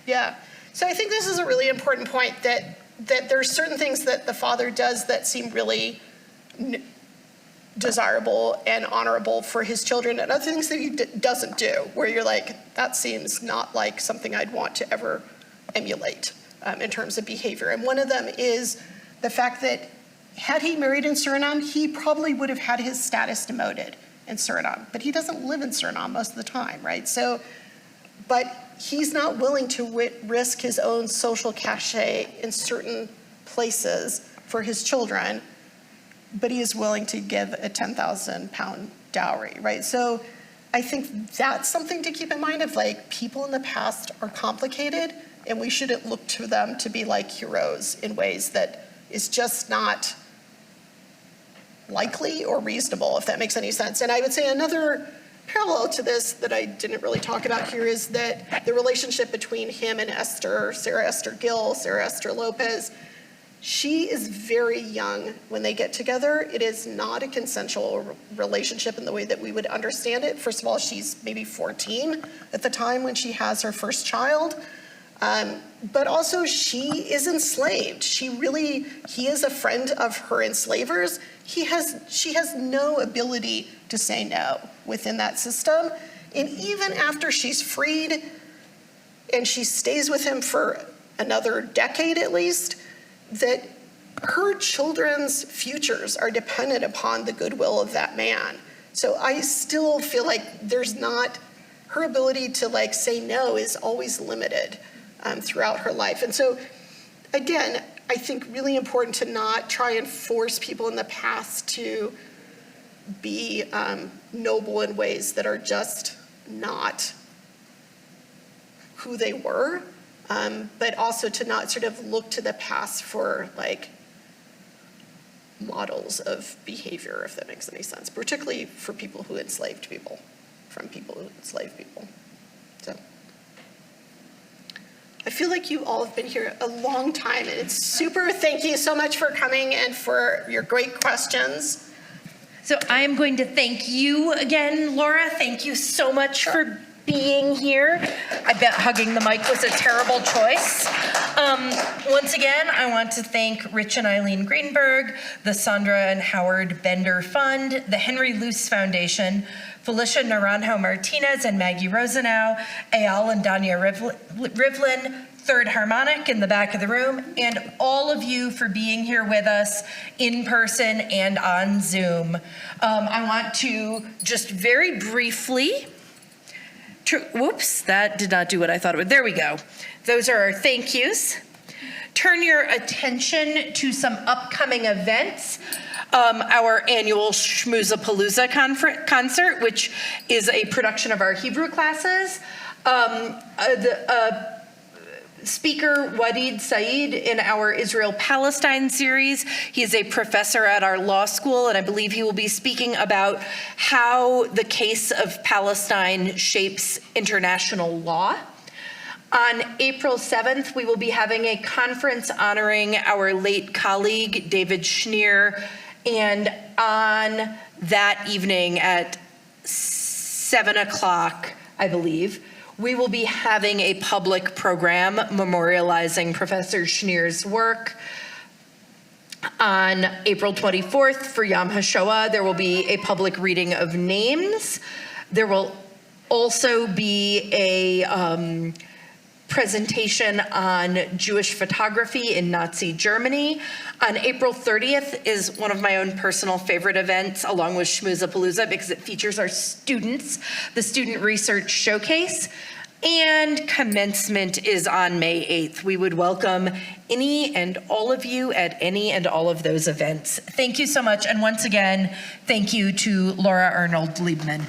Yeah. So I think this is a really important point that there's certain things that the father does that seem really desirable and honorable for his children, and other things that he doesn't do, where you're like, that seems not like something I'd want to ever emulate in terms of behavior. And one of them is the fact that had he married in Suriname, he probably would have had his status demoted in Suriname, but he doesn't live in Suriname most of the time, right? So, but he's not willing to risk his own social cachet in certain places for his children, but he is willing to give a 10,000 pound dowry, right? So I think that's something to keep in mind of like, people in the past are complicated and we shouldn't look to them to be like heroes in ways that is just not likely or reasonable, if that makes any sense. And I would say another parallel to this that I didn't really talk about here is that the relationship between him and Esther, Sarah Esther Gill, Sarah Esther Lopez, she is very young when they get together. It is not a consensual relationship in the way that we would understand it. First of all, she's maybe 14 at the time when she has her first child. But also she is enslaved. He is a friend of her enslavers. She has no ability to say no within that system. And even after she's freed and she stays with him for another decade at least, that her children's futures are dependent upon the goodwill of that man. So I still feel like her ability to like say no is always limited throughout her life. And so again, I think really important to not try and force people in the past to be noble in ways that are just not who they were, but also to not sort of look to the past for like models of behavior, if that makes any sense, particularly for people who enslaved people, from people who enslaved people. So I feel like you all have been here a long time, and it's super, thank you so much for coming and for your great questions. So I am going to thank you again, Laura. Thank you so much for being here. I bet hugging the mic was a terrible choice. Once again, I want to thank Rich and Eileen Greenberg, the Sandra and Howard Bender Fund, the Henry Luce Foundation, Felicia Naranjo Martinez and Maggie Rosenau, Eyal and Danya Rivlin, Third Harmonic in the back of the room, and all of you for being here with us in person and on Zoom. I want to just very briefly, whoops, that did not do what I thought it would. There we go. Those are our thank yous. Turn your attention to some upcoming events. Our annual Schmoozapalooza concert, which is a production of our Hebrew classes. Speaker Wadid Saeed in our Israel-Palestine series. He is a professor at our law school, and I believe he will be speaking about how the case of Palestine shapes international law. On April 7th, we will be having a conference honoring our late colleague, David Schneer, and on that evening at 7 o'clock, I believe, we will be having a public program memorializing Professor Schneer's work. On April 24th, for Yom HaShoah, there will be a public reading of names. There will also be a presentation on Jewish photography in Nazi Germany. On April 30th is one of my own personal favorite events, along with Schmoozapalooza, because it features our students, the Student Research Showcase. And commencement is on May 8th. We would welcome any and all of you at any and all of those events. Thank you so much. And once again, thank you to Laura Arnold Leibman.